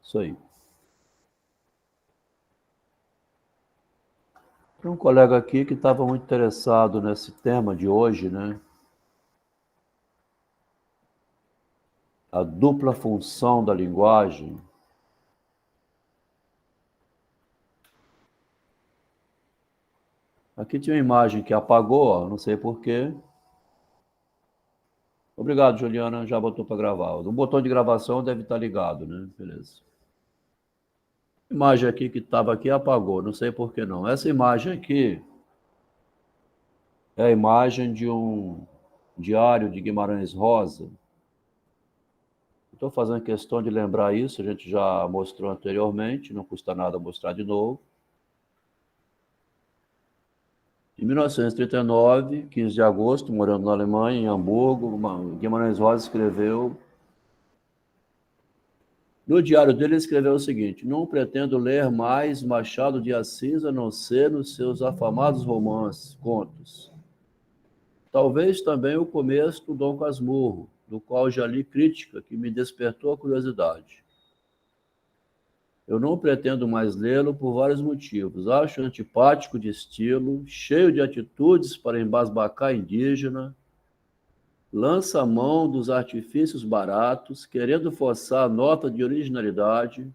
Isso aí. Tem um colega aqui que estava muito interessado nesse tema de hoje, né? A dupla função da linguagem. Aqui tinha uma imagem que apagou, ó, não sei porquê. Obrigado, Juliana, já botou para gravar. O botão de gravação deve estar ligado, né? Beleza. A imagem aqui que estava aqui apagou, não sei por que não. Essa imagem aqui é a imagem de um diário de Guimarães Rosa. Estou fazendo questão de lembrar isso, a gente já mostrou anteriormente, não custa nada mostrar de novo. Em 1939, 15 de agosto, morando na Alemanha, em Hamburgo, Guimarães Rosa escreveu. No diário dele, ele escreveu o seguinte: não pretendo ler mais Machado de Assis a não ser nos seus afamados romances, contos. Talvez também o começo do Dom Casmurro, do qual já li crítica que me despertou a curiosidade. Eu não pretendo mais lê-lo por vários motivos. Acho antipático de estilo, cheio de atitudes para embasbacar indígena, lança a mão dos artifícios baratos, querendo forçar a nota de originalidade,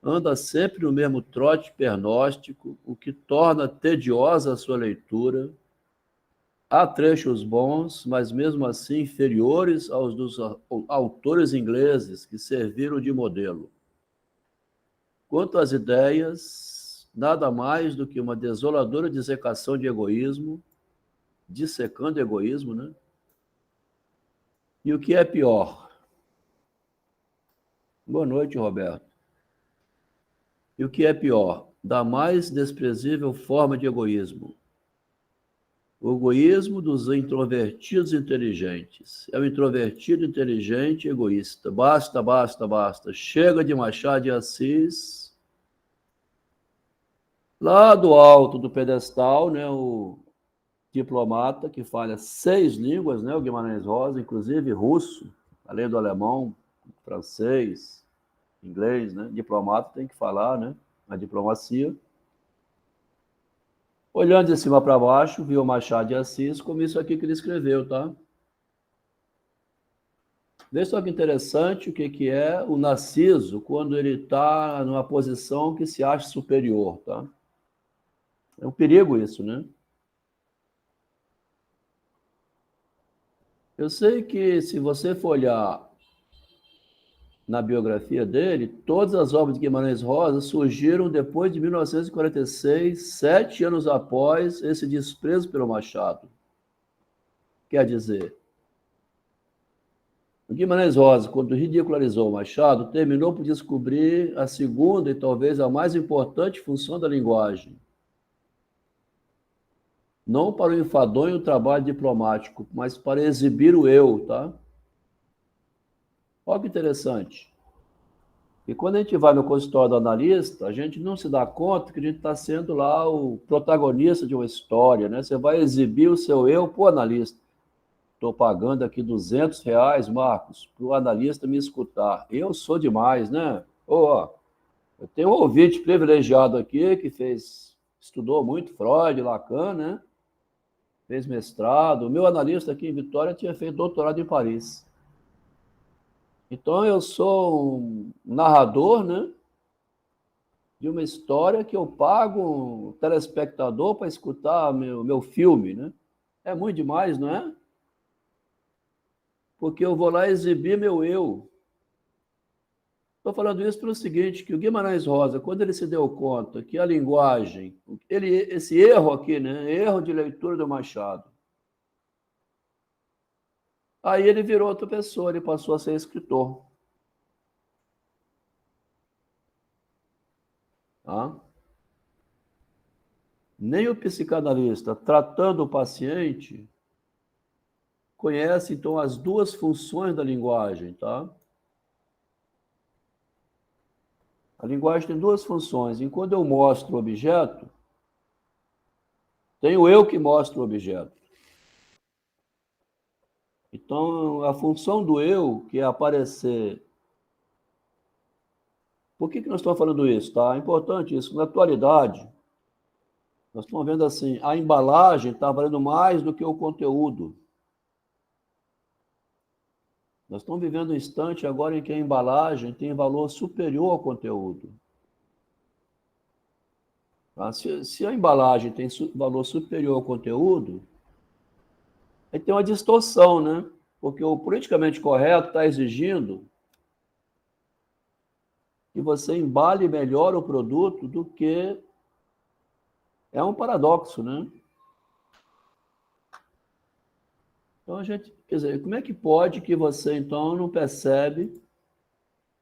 anda sempre no mesmo trote pernóstico, o que torna tediosa a sua leitura. Há trechos bons, mas mesmo assim inferiores aos dos autores ingleses que serviram de modelo. Quanto às ideias, nada mais do que uma desoladora dissecação de egoísmo, dissecando egoísmo, né? E o que é pior? Boa noite, Roberto. E o que é pior? Da mais desprezível forma de egoísmo. O egoísmo dos introvertidos inteligentes. É o introvertido inteligente egoísta. Basta, basta, basta. Chega de Machado de Assis. Lá do alto do pedestal, né, o diplomata que fala 6 línguas, né, o Guimarães Rosa, inclusive russo, além do alemão, francês, inglês, né? Diplomata tem que falar, né? A diplomacia. Olhando de cima para baixo, viu o Machado de Assis como isso aqui que ele escreveu, tá? Vê só que interessante o que, que é o Narciso quando ele está numa posição que se acha superior, tá? É um perigo isso, né? Eu sei que se você for olhar na biografia dele, todas as obras de Guimarães Rosa surgiram depois de 1946, 7 anos após esse desprezo pelo Machado. Quer dizer, o Guimarães Rosa, quando ridicularizou o Machado, terminou por descobrir a segunda e talvez a mais importante função da linguagem. Não para o enfadonho trabalho diplomático, mas para exibir o eu, tá? Olha que interessante. E quando a gente vai no consultório do analista, a gente não se dá conta que a gente está sendo lá o protagonista de uma história, né? Você vai exibir o seu eu para o analista. Estou pagando aqui R$ 200, Marcos, para o analista me escutar. Eu sou demais, né? Oh, eu tenho um ouvinte privilegiado aqui que estudou muito Freud, Lacan, né? Fez mestrado. O meu analista aqui em Vitória tinha feito doutorado em Paris. Então eu sou um narrador, né? De uma história que eu pago um telespectador para escutar meu filme, né? É muito demais, não é? Porque eu vou lá exibir meu eu. Estou falando isso pelo seguinte, que o Guimarães Rosa, quando ele se deu conta que a linguagem, esse erro aqui, né? Erro de leitura do Machado. Aí ele virou outra pessoa, ele passou a ser escritor. Tá? Nem o psicanalista, tratando o paciente, conhece, então, as duas funções da linguagem, tá? A linguagem tem duas funções. Enquanto eu mostro o objeto, tem o eu que mostra o objeto. Então, a função do eu, que é aparecer Por que nós estamos falando isso? Tá? É importante isso. Na atualidade, nós estamos vendo assim, a embalagem está valendo mais do que o conteúdo. Nós estamos vivendo um instante agora em que a embalagem tem valor superior ao conteúdo. Tá? Se a embalagem tem valor superior ao conteúdo, aí tem uma distorção, né? Porque o politicamente correto está exigindo que você embale melhor o produto do que... É um paradoxo, né? Então, a gente, quer dizer, como é que pode que você, então, não percebe,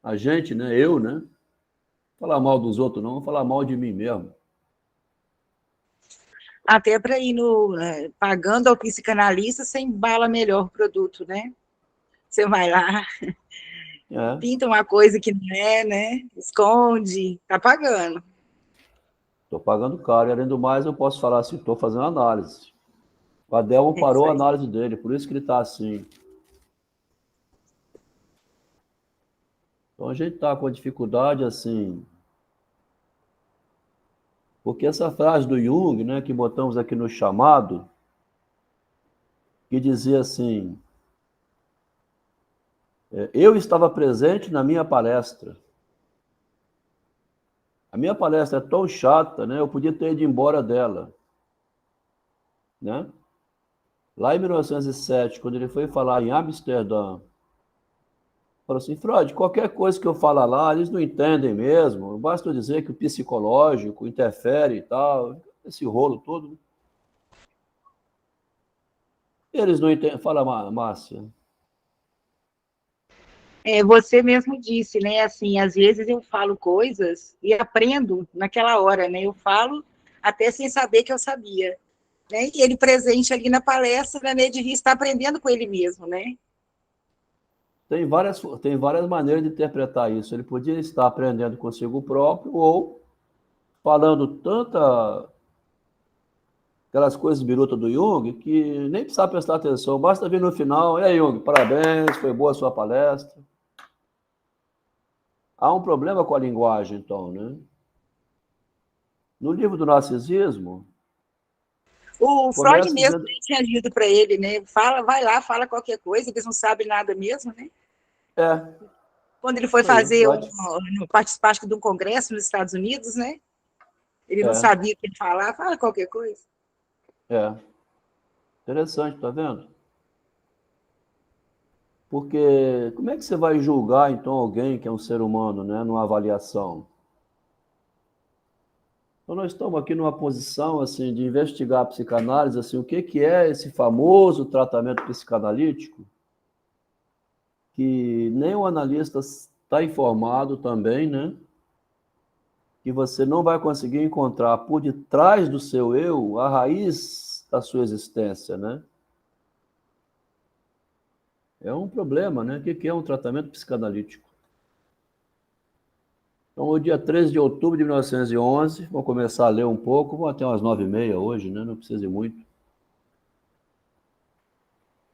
a gente, né, eu, né, falar mal dos outros não, vou falar mal de mim mesmo. Até para ir pagando ao psicanalista, você embala melhor o produto, né? Você vai lá, pinta uma coisa que não é, né? Esconde, tá pagando. Estou pagando caro, e além do mais, eu posso falar assim, estou fazendo análise. O Adelmo parou a análise dele, por isso que ele está assim. Então, a gente está com a dificuldade, assim, porque essa frase do Jung, né, que botamos aqui no chamado, que dizia assim, eu estava presente na minha palestra. A minha palestra é tão chata, né, eu podia ter ido embora dela. Né? Lá em 1907, quando ele foi falar em Amsterdã, falou assim, Freud, qualquer coisa que eu falar lá, eles não entendem mesmo, basta eu dizer que o psicológico interfere e tal, esse rolo todo. Eles não entendem. Fala, Márcia. Você mesmo disse, né? Assim, às vezes eu falo coisas e aprendo naquela hora, né? Eu falo até sem saber que eu sabia. Né? E ele presente ali na palestra, né? Devia estar aprendendo com ele mesmo, né? Tem várias maneiras de interpretar isso. Ele podia estar aprendendo consigo próprio ou falando aquelas coisas birutas do Jung que nem precisava prestar atenção, basta vir no final, e aí, Jung, parabéns, foi boa a sua palestra. Há um problema com a linguagem, então, né? No livro do narcisismo, o Freud mesmo dizendo... tinha dito para ele, né? Fala, vai lá, fala qualquer coisa, eles não sabem nada mesmo, né? Quando ele foi fazer participar de um congresso nos Estados Unidos, né? Ele não sabia o que ele falar, fala qualquer coisa. Interessante, tá vendo? Porque como é que você vai julgar, então, alguém que é um ser humano, né, numa avaliação? Então, nós estamos aqui numa posição, assim, de investigar a psicanálise, assim, o que é esse famoso tratamento psicanalítico, que nem o analista está informado também, né? Que você não vai conseguir encontrar por detrás do seu eu a raiz da sua existência, né? É um problema, né? O que é um tratamento psicanalítico? Então, o dia 13 de outubro de 1911, vou começar a ler um pouco, vou até umas 9h30 hoje, né? Não precisa ir muito.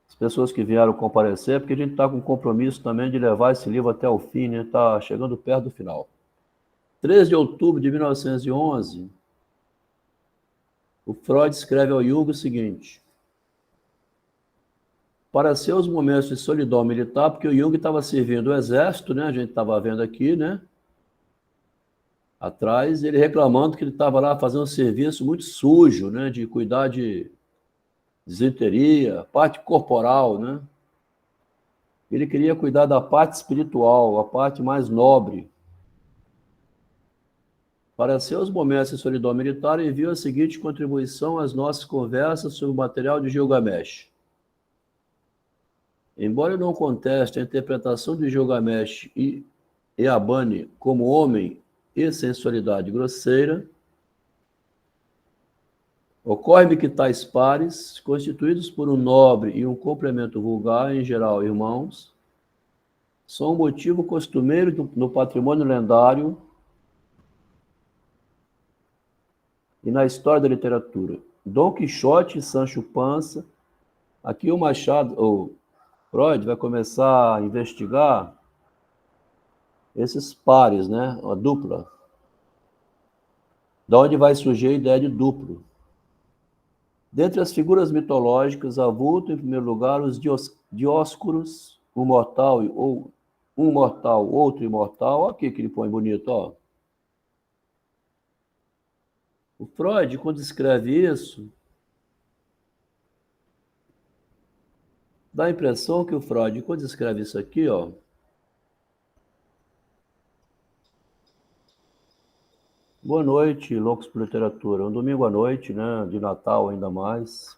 As pessoas que vieram comparecer, porque a gente está com compromisso também de levar esse livro até o fim, né? Está chegando perto do final. 13 de outubro de 1911, o Freud escreve ao Jung o seguinte: para seus momentos de solidão militar, porque o Jung estava servindo o exército, né? A gente estava vendo aqui, né? Atrás, ele reclamando que ele estava lá fazendo um serviço muito sujo, né? De cuidar de desinteria, parte corporal, né? Ele queria cuidar da parte espiritual, a parte mais nobre. Para seus momentos de solidão militar, enviou a seguinte contribuição às nossas conversas sobre o material de Gilgamesh. Embora eu não conteste a interpretação de Gilgamesh e Eabani como homem e sensualidade grosseira, ocorre-me que tais pares, constituídos por um nobre e um complemento vulgar, em geral irmãos, são um motivo costumeiro no patrimônio lendário e na história da literatura. Dom Quixote e Sancho Panza. Aqui o Freud vai começar a investigar esses pares, né? A dupla. Da onde vai surgir a ideia de duplo. Dentre as figuras mitológicas, avultam em primeiro lugar os Dioscuros, um mortal, outro imortal. Olha aqui que ele põe bonito, ó. O Freud, quando escreve isso, dá a impressão que o Freud, quando escreve isso aqui, ó, boa noite, loucos por literatura. Um domingo à noite, né, de Natal ainda mais.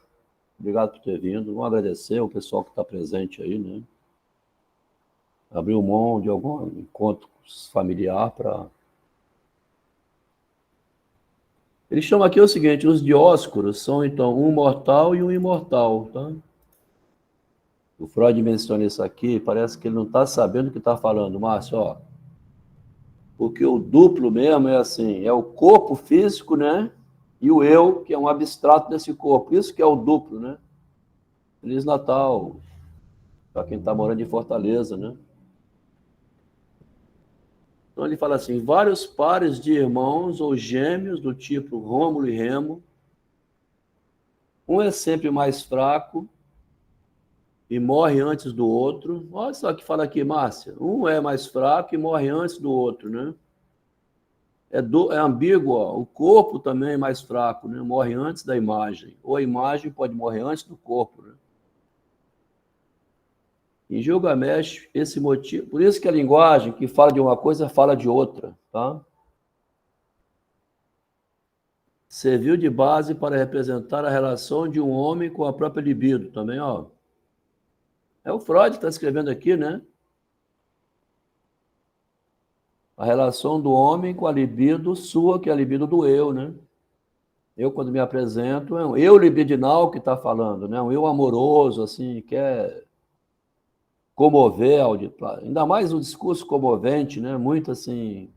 Obrigado por ter vindo. Vamos agradecer o pessoal que está presente aí, né? Abriu mão de algum encontro familiar para... Ele chama aqui o seguinte, os Dioscuros são, então, um mortal e um imortal, tá? O Freud menciona isso aqui, parece que ele não está sabendo o que está falando, Márcio, ó. Porque o duplo mesmo é assim, é o corpo físico, né? E o eu, que é um abstrato desse corpo. Isso que é o duplo, né? Feliz Natal, para quem está morando em Fortaleza, né? Então ele fala assim, vários pares de irmãos ou gêmeos do tipo Rômulo e Remo, um é sempre mais fraco e morre antes do outro. Olha só que fala aqui, Márcia. Um é mais fraco e morre antes do outro, né? É ambíguo, ó. O corpo também é mais fraco, né? Morre antes da imagem. Ou a imagem pode morrer antes do corpo, né? Em Gilgamesh, esse motivo... Por isso que a linguagem que fala de uma coisa fala de outra, tá? Serviu de base para representar a relação de um homem com a própria libido, também, ó. É o Freud que está escrevendo aqui, né? A relação do homem com a libido sua, que é a libido do eu, né? Eu, quando me apresento, é um eu libidinal que está falando, né? Um eu amoroso, assim, quer comover, ainda mais um discurso comovente, né? Muito, assim,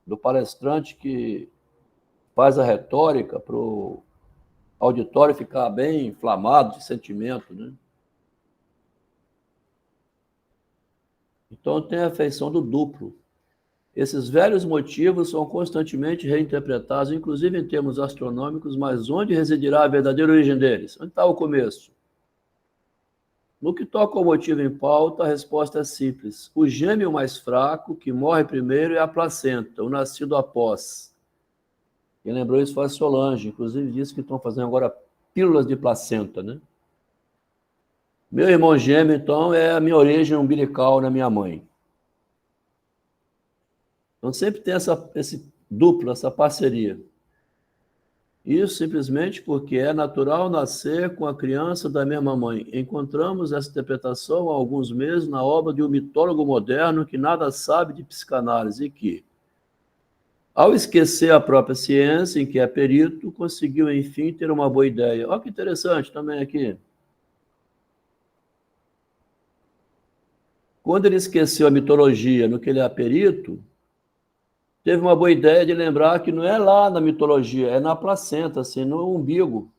do palestrante que faz a retórica para o auditório ficar bem inflamado de sentimento, né? Então, tem a feição do duplo. Esses velhos motivos são constantemente reinterpretados, inclusive em termos astronômicos, mas onde residirá a verdadeira origem deles? Onde está o começo? No que toca ao motivo em pauta, a resposta é simples. O gêmeo mais fraco, que morre primeiro, é a placenta, o nascido após. Quem lembrou isso foi a Solange, inclusive disse que estão fazendo agora pílulas de placenta, né? Meu irmão gêmeo, então, é a minha origem umbilical na minha mãe. Então sempre tem esse duplo, essa parceria. Isso simplesmente porque é natural nascer com a criança da mesma mãe. Encontramos essa interpretação há alguns meses na obra de um mitólogo moderno que nada sabe de psicanálise e que, ao esquecer a própria ciência em que é perito, conseguiu, enfim, ter uma boa ideia. Olha que interessante também aqui. Quando ele esqueceu a mitologia no que ele é perito, teve uma boa ideia de lembrar que não é lá na mitologia, é na placenta, assim, no umbigo.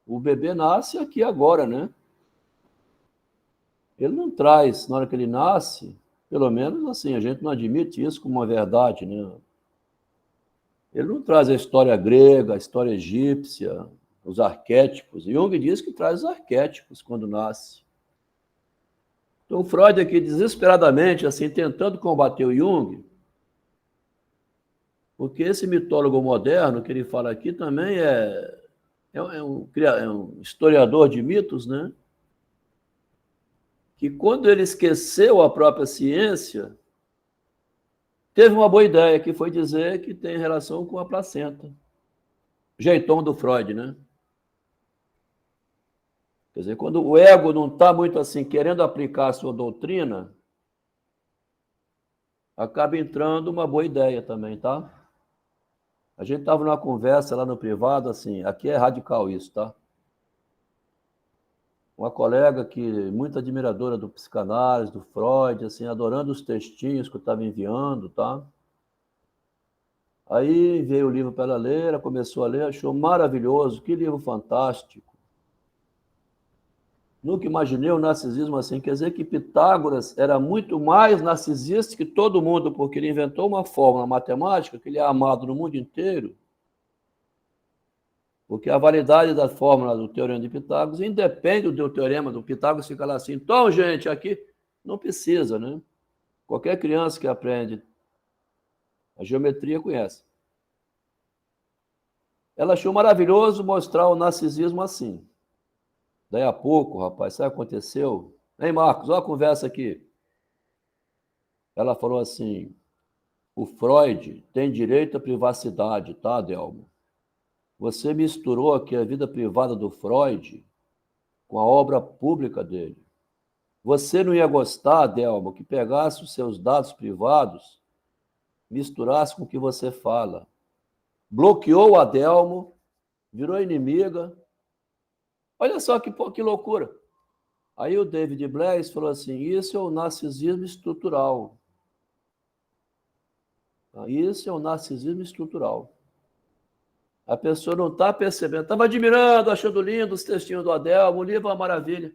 O bebê nasce aqui agora, né? Ele não traz, na hora que ele nasce, pelo menos assim, a gente não admite isso como uma verdade, né? Ele não traz a história grega, a história egípcia, os arquétipos. Jung diz que traz os arquétipos quando nasce. Então, Freud aqui, desesperadamente, assim, tentando combater o Jung, porque esse mitólogo moderno que ele fala aqui também é um historiador de mitos, né? Que quando ele esqueceu a própria ciência, teve uma boa ideia, que foi dizer que tem relação com a placenta. Jeitão do Freud, né? Quer dizer, quando o ego não está muito assim querendo aplicar a sua doutrina, acaba entrando uma boa ideia também, tá? A gente estava numa conversa lá no privado, assim, aqui é radical isso, tá? Uma colega que muito admiradora do psicanálise, do Freud, assim, adorando os textinhos que eu estava enviando, tá? Aí veio o livro para ela ler, ela começou a ler, achou maravilhoso, que livro fantástico. Nunca imaginei o narcisismo assim. Quer dizer que Pitágoras era muito mais narcisista que todo mundo, porque ele inventou uma fórmula matemática que ele é amado no mundo inteiro, porque a validade da fórmula do teorema de Pitágoras independe do teorema do Pitágoras fica lá assim. Então, gente, aqui não precisa, né? Qualquer criança que aprende a geometria conhece. Ela achou maravilhoso mostrar o narcisismo assim. Daí a pouco, rapaz, sabe o que aconteceu? Hein, Marcos, olha a conversa aqui. Ela falou assim, o Freud tem direito à privacidade, tá, Delmo? Você misturou aqui a vida privada do Freud com a obra pública dele. Você não ia gostar, Delmo, que pegasse os seus dados privados, misturasse com o que você fala. Bloqueou a Delmo, virou inimiga. Olha só que loucura. Aí o David Blaise falou assim, isso é o narcisismo estrutural. Isso é o narcisismo estrutural. A pessoa não está percebendo. Estava admirando, achando lindo os textinhos do Adelmo, o livro é uma maravilha.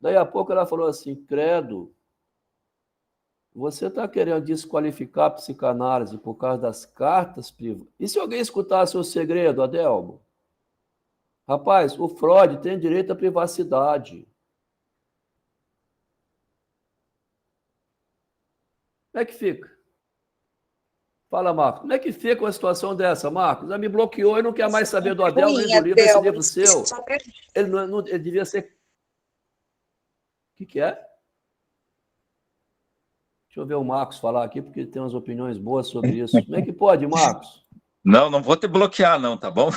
Daí a pouco ela falou assim, credo, você está querendo desqualificar a psicanálise por causa das cartas privadas? E se alguém escutasse o segredo, Adelmo? Rapaz, o Freud tem direito à privacidade. Como é que fica? Fala, Marcos. Como é que fica uma situação dessa, Marcos? Ela me bloqueou e não quer mais saber do Adelmo nem do livro, esse livro seu. Ele devia ser... O que é? Deixa eu ver o Marcos falar aqui, porque ele tem umas opiniões boas sobre isso. Como é que pode, Marcos? Não vou te bloquear, não, tá bom?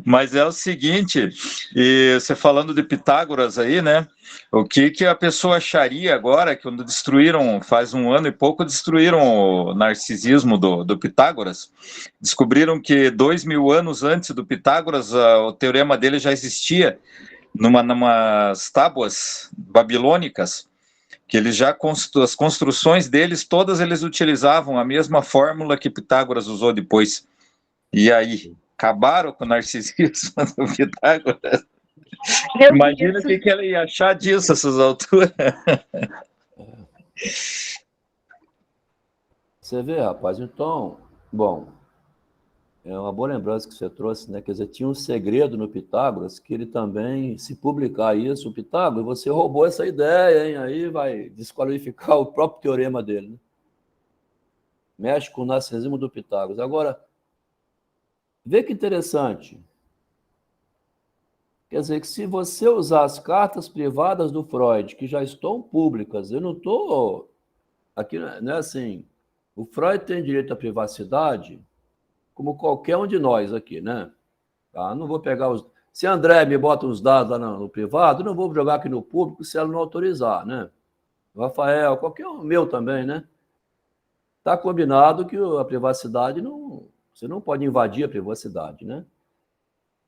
Mas é o seguinte, e você falando de Pitágoras aí, né? O que a pessoa acharia agora, que quando destruíram, faz um ano e pouco, destruíram o narcisismo do Pitágoras? Descobriram que 2000 anos antes do Pitágoras, o teorema dele já existia numas tábuas babilônicas, que eles já as construções deles, todas eles utilizavam a mesma fórmula que Pitágoras usou depois. E aí, acabaram com o narcisismo do Pitágoras. Imagina o que ela ia achar disso, essas alturas. Você vê, rapaz, então, bom, é uma boa lembrança que você trouxe, né? Quer dizer, tinha um segredo no Pitágoras que ele também, se publicar isso, o Pitágoras, você roubou essa ideia, hein? Aí vai desqualificar o próprio teorema dele, né? Mexe com o narcisismo do Pitágoras. Agora, vê que interessante. Quer dizer que se você usar as cartas privadas do Freud, que já estão públicas, eu não estou... Aqui não é assim, o Freud tem direito à privacidade, como qualquer um de nós aqui, né? Tá? Não vou pegar os... Se a André me bota os dados lá no privado, não vou jogar aqui no público se ela não autorizar, né? O Rafael, qualquer um meu também, né? Está combinado que a privacidade não... Você não pode invadir a privacidade, né?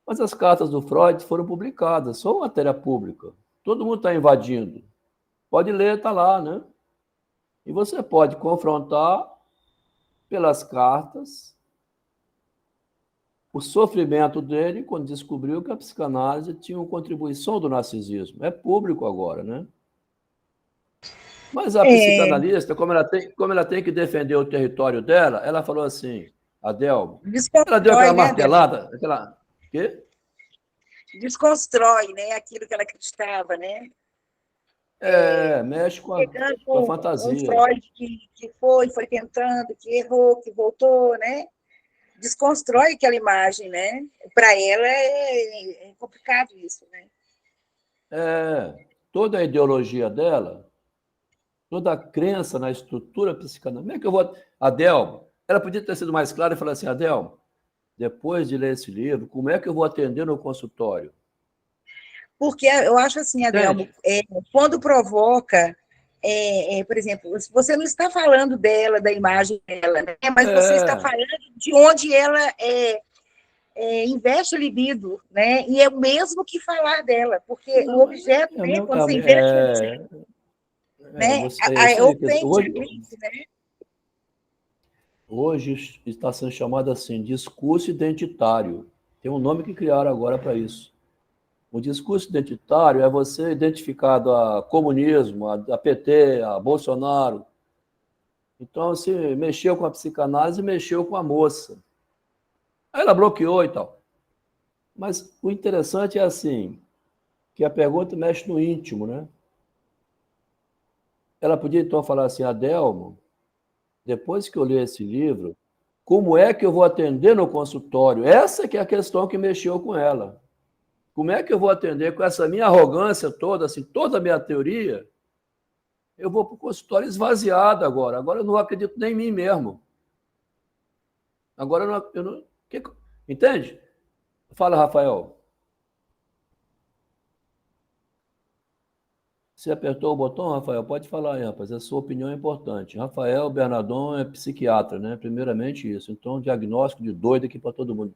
Mas as cartas do Freud foram publicadas, são matéria pública. Todo mundo está invadindo. Pode ler, está lá, né? E você pode confrontar pelas cartas o sofrimento dele quando descobriu que a psicanálise tinha uma contribuição do narcisismo. É público agora, né? Mas a psicanalista, como ela tem que defender o território dela, ela falou assim, Adelmo, ela deu aquela martelada, aquela... Quê? Desconstrói, né, aquilo que ela acreditava, né? Mexe com a fantasia. Um Freud que foi tentando, que errou, que voltou, né? Desconstrói aquela imagem, né? Para ela é complicado isso, né? Toda a ideologia dela, toda a crença na estrutura psicanalítica. Como é que eu vou... Adelmo, ela podia ter sido mais clara e falar assim, Adelmo, depois de ler esse livro, como é que eu vou atender no consultório? Porque eu acho assim, Adelmo, quando provoca, por exemplo, você não está falando dela, da imagem dela, né? Mas você está falando de onde ela investe o libido, né? E é o mesmo que falar dela, porque o objeto, né? Quando você investe né? Hoje está sendo chamado assim, discurso identitário. Tem um nome que criaram agora para isso. O discurso identitário é você identificado a comunismo, a PT, a Bolsonaro. Então, se mexeu com a psicanálise, mexeu com a moça. Aí ela bloqueou e tal. Mas o interessante é assim, que a pergunta mexe no íntimo, né? Ela podia, então, falar assim, Adelmo, depois que eu ler esse livro, como é que eu vou atender no consultório? Essa que é a questão que mexeu com ela. Como é que eu vou atender com essa minha arrogância toda, assim, toda a minha teoria? Eu vou para o consultório esvaziado agora. Agora eu não acredito nem em mim mesmo. Agora eu não entende? Fala, Rafael. Você apertou o botão, Rafael? Pode falar aí, rapaz. A sua opinião é importante. Rafael Bernardon é psiquiatra, né? Primeiramente isso. Então, diagnóstico de doido aqui para todo mundo.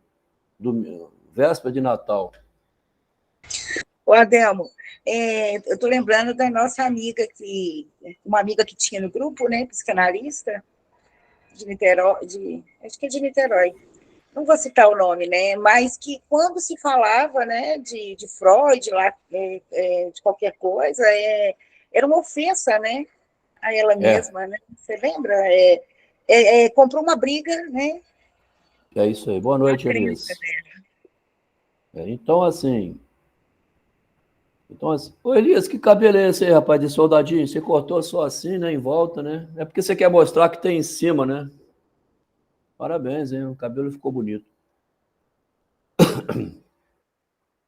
Véspera de Natal. Ô, Adelmo, eu estou lembrando da nossa amiga, uma amiga que tinha no grupo, né, psicanalista, de Niterói, acho que é de Niterói, não vou citar o nome, né, mas que quando se falava, né, de Freud, lá, de qualquer coisa, era uma ofensa, né, a ela mesma, né, você lembra? Comprou uma briga, né? É isso aí. Boa noite, Elias. Então, assim, ô Elias, que cabelo é esse aí, rapaz, de soldadinho? Você cortou só assim, né, em volta, né? É porque você quer mostrar que tem em cima, né? Parabéns, hein? O cabelo ficou bonito.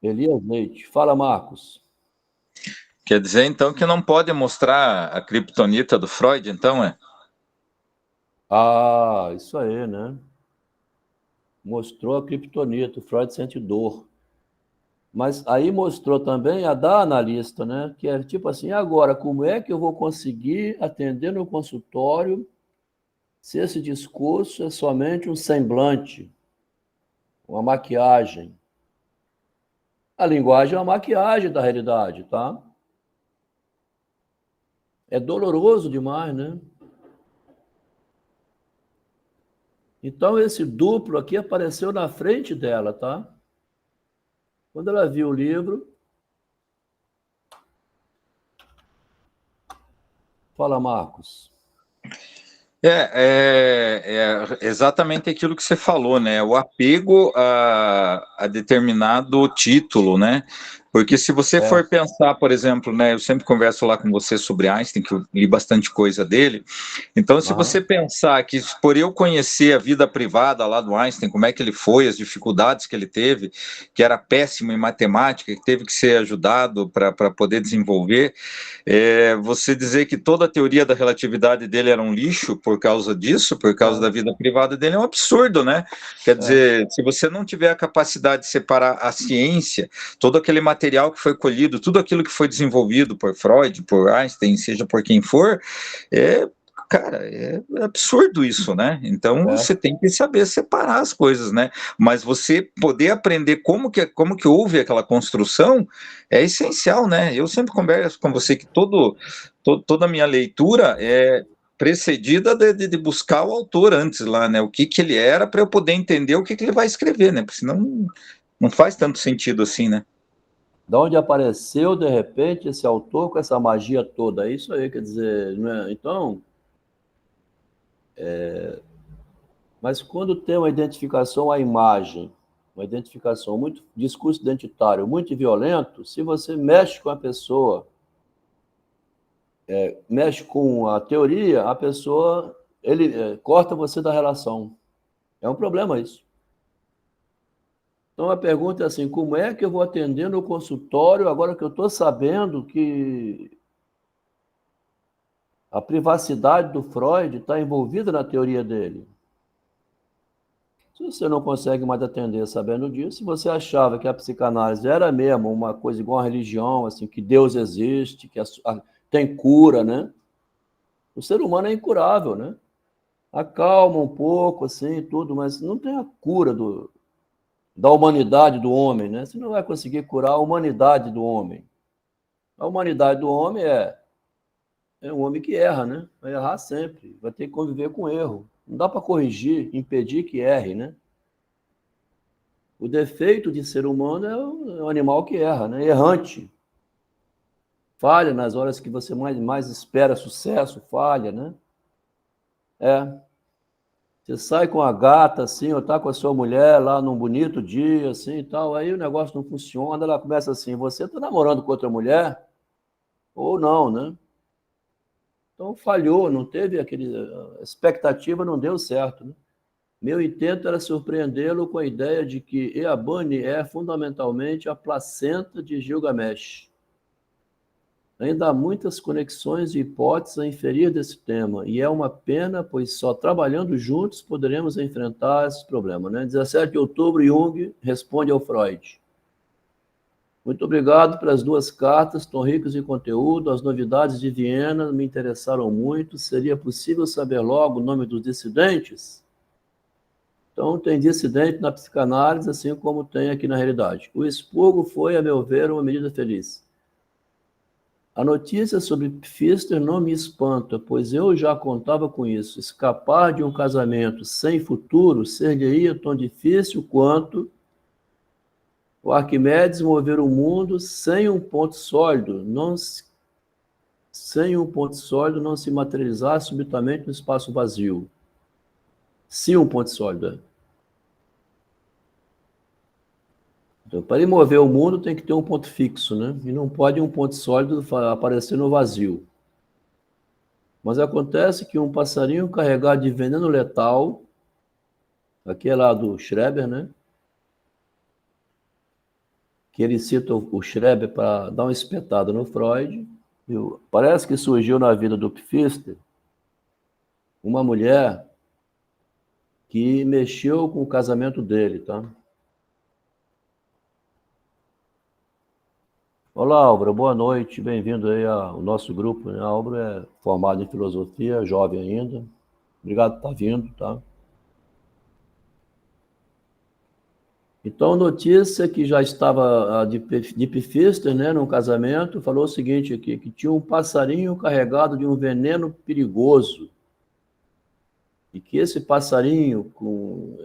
Elias Leite. Fala, Marcos. Quer dizer, então, que não pode mostrar a criptonita do Freud, então, é? Ah, isso aí, né? Mostrou a criptonita, o Freud sente dor. Mas aí mostrou também a da analista, né? Que é tipo assim, agora, como é que eu vou conseguir atender no consultório se esse discurso é somente um semblante, uma maquiagem? A linguagem é uma maquiagem da realidade, tá? É doloroso demais, né? Então, esse duplo aqui apareceu na frente dela, tá? Quando ela viu o livro... Fala, Marcos. É exatamente aquilo que você falou, né? O apego a determinado título, né? Porque se você for pensar, por exemplo, né? Eu sempre converso lá com você sobre Einstein, que eu li bastante coisa dele. Então, se você pensar que por eu conhecer a vida privada lá do Einstein, como é que ele foi, as dificuldades que ele teve, que era péssimo em matemática, que teve que ser ajudado para poder desenvolver, você dizer que toda a teoria da relatividade dele era um lixo por causa disso, por causa da vida privada dele, é um absurdo, né? Quer dizer, se você não tiver a capacidade de separar a ciência, todo aquele material que foi colhido, tudo aquilo que foi desenvolvido por Freud, por Einstein, seja por quem for, cara, é absurdo isso, né? Então você tem que saber separar as coisas, né? Mas você poder aprender como que houve aquela construção é essencial, né? Eu sempre converso com você que toda a minha leitura é precedida de buscar o autor antes lá, né? O que ele era para eu poder entender o que ele vai escrever, né? Porque senão não faz tanto sentido assim, né? Da onde apareceu, de repente, esse autor com essa magia toda? É isso aí, quer dizer, né? Então, mas quando tem uma identificação à imagem, uma identificação muito, discurso identitário muito violento, se você mexe com a pessoa, mexe com a teoria, a pessoa, ele corta você da relação. É um problema isso. Então a pergunta é assim, como é que eu vou atender no consultório agora que eu estou sabendo que a privacidade do Freud está envolvida na teoria dele? Se você não consegue mais atender sabendo disso, se você achava que a psicanálise era mesmo uma coisa igual a religião, assim, que Deus existe, que tem cura, né? O ser humano é incurável, né? Acalma um pouco, assim, tudo, mas não tem a cura da humanidade do homem, né? Você não vai conseguir curar a humanidade do homem. A humanidade do homem é um homem que erra, né? Vai errar sempre, vai ter que conviver com erro. Não dá para corrigir, impedir que erre, né? O defeito de ser humano é o animal que erra, né? Errante. Falha nas horas que você mais espera sucesso, falha, né? Você sai com a gata, assim, ou tá com a sua mulher lá num bonito dia, assim, e tal, aí o negócio não funciona, ela começa assim, você tá namorando com outra mulher? Ou não, né? Então falhou, não teve aquele... A expectativa não deu certo, né? Meu intento era surpreendê-lo com a ideia de que Eabani é fundamentalmente a placenta de Gilgamesh. Ainda há muitas conexões e hipóteses a inferir desse tema, e é uma pena, pois só trabalhando juntos poderemos enfrentar esse problema, né? 17 de outubro, Jung responde ao Freud. Muito obrigado pelas 2 cartas, tão ricas em conteúdo. As novidades de Viena me interessaram muito. Seria possível saber logo o nome dos dissidentes? Então, tem dissidente na psicanálise, assim como tem aqui na realidade. O expurgo foi, a meu ver, uma medida feliz. A notícia sobre Pfister não me espanta, pois eu já contava com isso. Escapar de um casamento sem futuro seria tão difícil quanto o Arquimedes mover o mundo sem um ponto sólido, não se materializar subitamente no espaço vazio. Se um ponto sólido. Então, para ele mover o mundo, tem que ter um ponto fixo, né? E não pode um ponto sólido aparecer no vazio. Mas acontece que um passarinho carregado de veneno letal, aqui é lá do Schreber, né? Que ele cita o Schreber para dar uma espetada no Freud. Parece que surgiu na vida do Pfister uma mulher que mexeu com o casamento dele, tá? Olá, Álvaro, boa noite, bem-vindo aí ao nosso grupo, né? Álvaro é formado em filosofia, jovem ainda. Obrigado por estar vindo, tá? Então, notícia que já estava de Pfister, né, num casamento, falou o seguinte aqui, que tinha um passarinho carregado de um veneno perigoso. E que esse passarinho com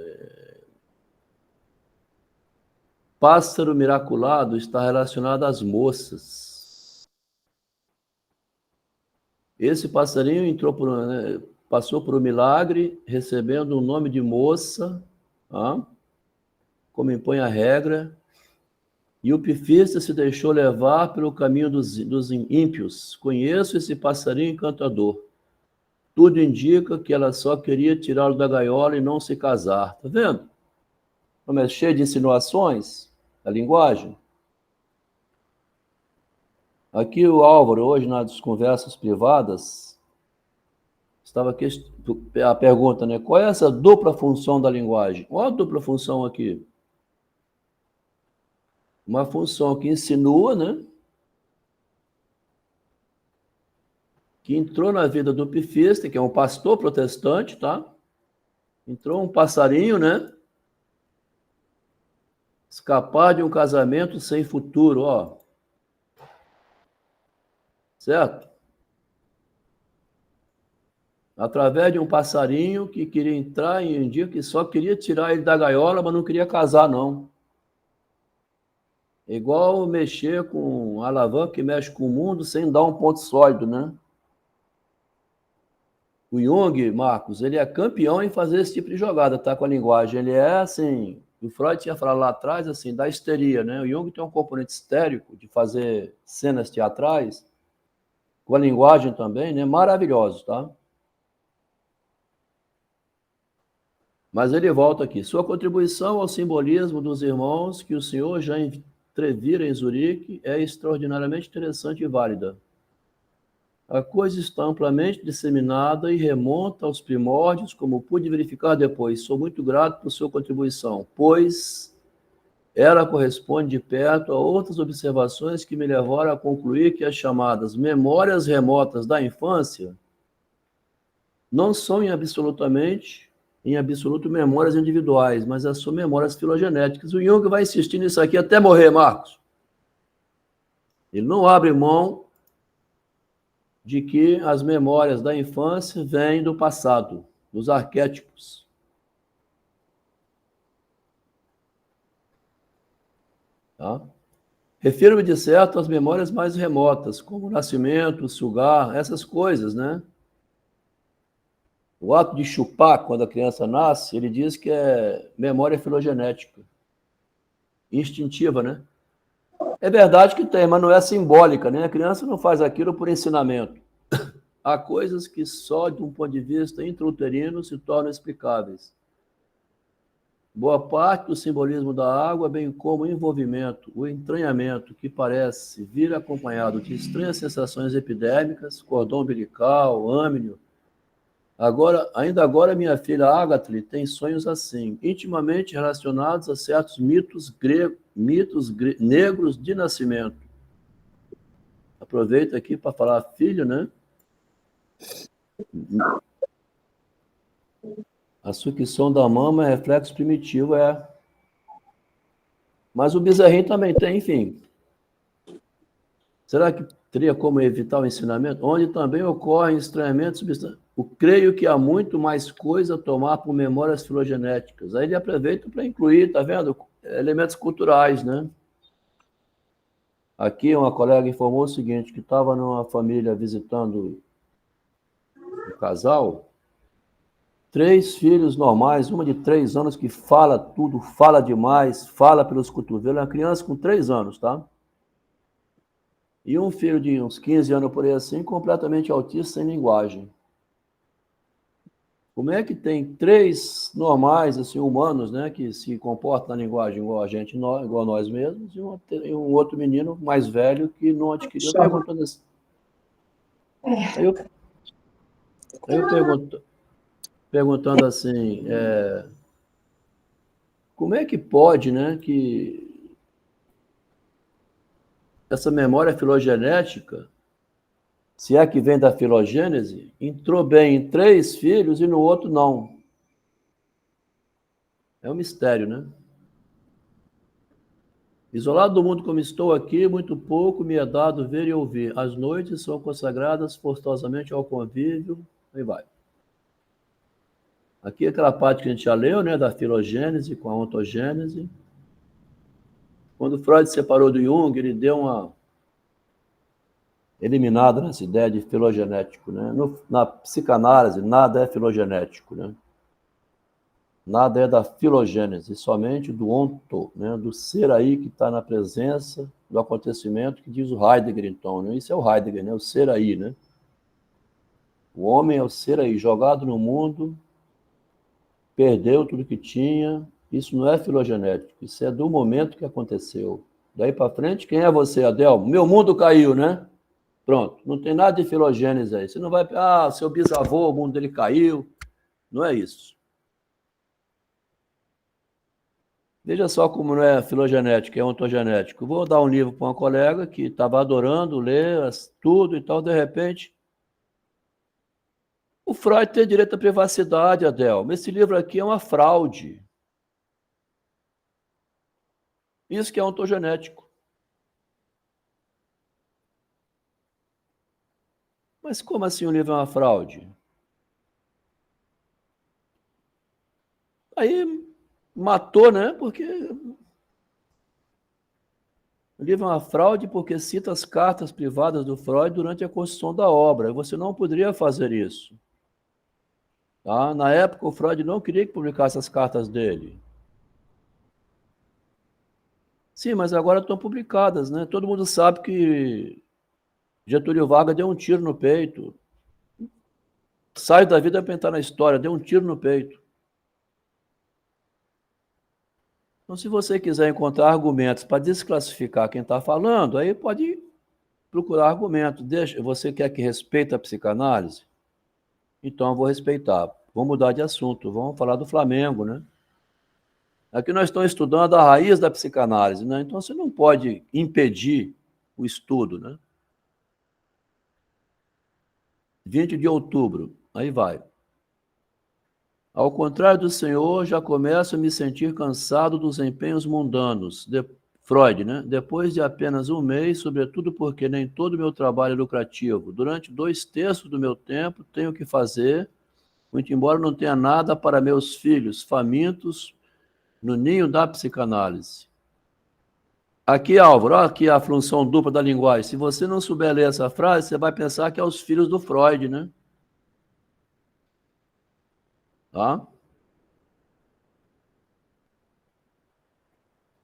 pássaro miraculado está relacionado às moças. Esse passarinho passou por um milagre, recebendo um nome de moça, como impõe a regra, e o pifista se deixou levar pelo caminho dos ímpios. Conheço esse passarinho encantador. Tudo indica que ela só queria tirá-lo da gaiola e não se casar. Tá vendo? Como é cheio de insinuações a linguagem. Aqui o Álvaro, hoje nas conversas privadas, estava aqui a pergunta, né? Qual é essa dupla função da linguagem? Qual é a dupla função aqui? Uma função que insinua, né? Que entrou na vida do pifista, que é um pastor protestante, tá? Entrou um passarinho, né? Escapar de um casamento sem futuro, ó. Certo? Através de um passarinho que queria entrar em um dia que só queria tirar ele da gaiola, mas não queria casar, não. É igual mexer com a alavanca que mexe com o mundo sem dar um ponto sólido, né? O Jung, Marcos, ele é campeão em fazer esse tipo de jogada, tá? Com a linguagem. Ele é assim... O Freud tinha falado lá atrás, assim, da histeria, né? O Jung tem um componente histérico de fazer cenas teatrais, com a linguagem também, né? Maravilhoso, tá? Mas ele volta aqui. Sua contribuição ao simbolismo dos irmãos que o senhor já entrevira em Zurique é extraordinariamente interessante e válida. A coisa está amplamente disseminada e remonta aos primórdios, como pude verificar depois. Sou muito grato por sua contribuição, pois ela corresponde de perto a outras observações que me levaram a concluir que as chamadas memórias remotas da infância não são em absoluto memórias individuais, mas são memórias filogenéticas. O Jung vai insistir nisso aqui até morrer, Marcos. Ele não abre mão de que as memórias da infância vêm do passado, dos arquétipos. Tá? Refiro-me, de certo, às memórias mais remotas, como o nascimento, sugar, essas coisas, né? O ato de chupar, quando a criança nasce, ele diz que é memória filogenética, instintiva, né? É verdade que tem, mas não é simbólica, né? A criança não faz aquilo por ensinamento. Há coisas que só de um ponto de vista intrauterino se tornam explicáveis. Boa parte do simbolismo da água, bem como o envolvimento, o entranhamento, que parece vir acompanhado de estranhas sensações epidérmicas, cordão umbilical, âmnio. Ainda agora, minha filha Ágatli tem sonhos assim, intimamente relacionados a certos mitos negros de nascimento. Aproveito aqui para falar filho, né? A sucção da mama é reflexo primitivo, é. Mas o bezerrinho também tem, enfim. Será que teria como evitar o ensinamento? Onde também ocorrem estranhamentos substanciais. Eu creio que há muito mais coisa a tomar por memórias filogenéticas. Aí ele aproveita para incluir, tá vendo? Elementos culturais, né? Aqui uma colega informou o seguinte, que estava numa família visitando um casal, 3 filhos normais, uma de 3 anos que fala tudo, fala demais, fala pelos cotovelos, é uma criança com 3 anos, tá? E um filho de uns 15 anos por aí assim, completamente autista, sem linguagem. Como é que tem 3 normais, assim, humanos, né, que se comportam na linguagem igual a gente, igual a nós mesmos, e um outro menino mais velho que não adquiriu? Perguntando assim. Aí eu perguntando assim, como é que pode, né, que essa memória filogenética, se é que vem da filogênese, entrou bem em 3 filhos e no outro não. É um mistério, né? Isolado do mundo como estou aqui, muito pouco me é dado ver e ouvir. As noites são consagradas forçosamente ao convívio. Aí vai. Aqui é aquela parte que a gente já leu, né, da filogênese com a ontogênese. Quando Freud se separou do Jung, ele deu uma eliminada nessa ideia de filogenético, né? Na psicanálise, nada é filogenético, né? Nada é da filogênese, somente do onto, né? Do ser aí que está na presença do acontecimento, que diz o Heidegger, então, né? Isso é o Heidegger, né? O ser aí, né? O homem é o ser aí, jogado no mundo, perdeu tudo que tinha. Isso não é filogenético, isso é do momento que aconteceu. Daí para frente, quem é você, Adel? Meu mundo caiu, né? Pronto, não tem nada de filogênese aí. Você não vai, seu bisavô, o mundo dele caiu. Não é isso. Veja só como não é filogenético, é ontogenético. Vou dar um livro para uma colega que estava adorando ler tudo e tal, de repente. O Freud tem direito à privacidade, Adel, mas esse livro aqui é uma fraude. Isso que é ontogenético. Mas como assim o livro é uma fraude? Aí matou, né? Porque o livro é uma fraude porque cita as cartas privadas do Freud durante a construção da obra. Você não poderia fazer isso. Tá? Na época, o Freud não queria que publicasse as cartas dele. Sim, mas agora estão publicadas, né? Todo mundo sabe que Getúlio Vargas deu um tiro no peito. Sai da vida para entrar na história, deu um tiro no peito. Então, se você quiser encontrar argumentos para desclassificar quem está falando, aí pode procurar argumentos. Você quer que respeite a psicanálise? Então, eu vou respeitar. Vamos mudar de assunto, vamos falar do Flamengo, né? Aqui nós estamos estudando a raiz da psicanálise, né? Então, você não pode impedir o estudo, né? 20 de outubro, aí vai. Ao contrário do Senhor, já começo a me sentir cansado dos empenhos mundanos. Freud, né? Depois de apenas um mês, sobretudo porque nem todo o meu trabalho é lucrativo. Durante 2/3 do meu tempo, tenho que fazer, muito embora não tenha nada para meus filhos, famintos no ninho da psicanálise. Aqui, Álvaro, olha aqui a função dupla da linguagem. Se você não souber ler essa frase, você vai pensar que é os filhos do Freud, né? Tá?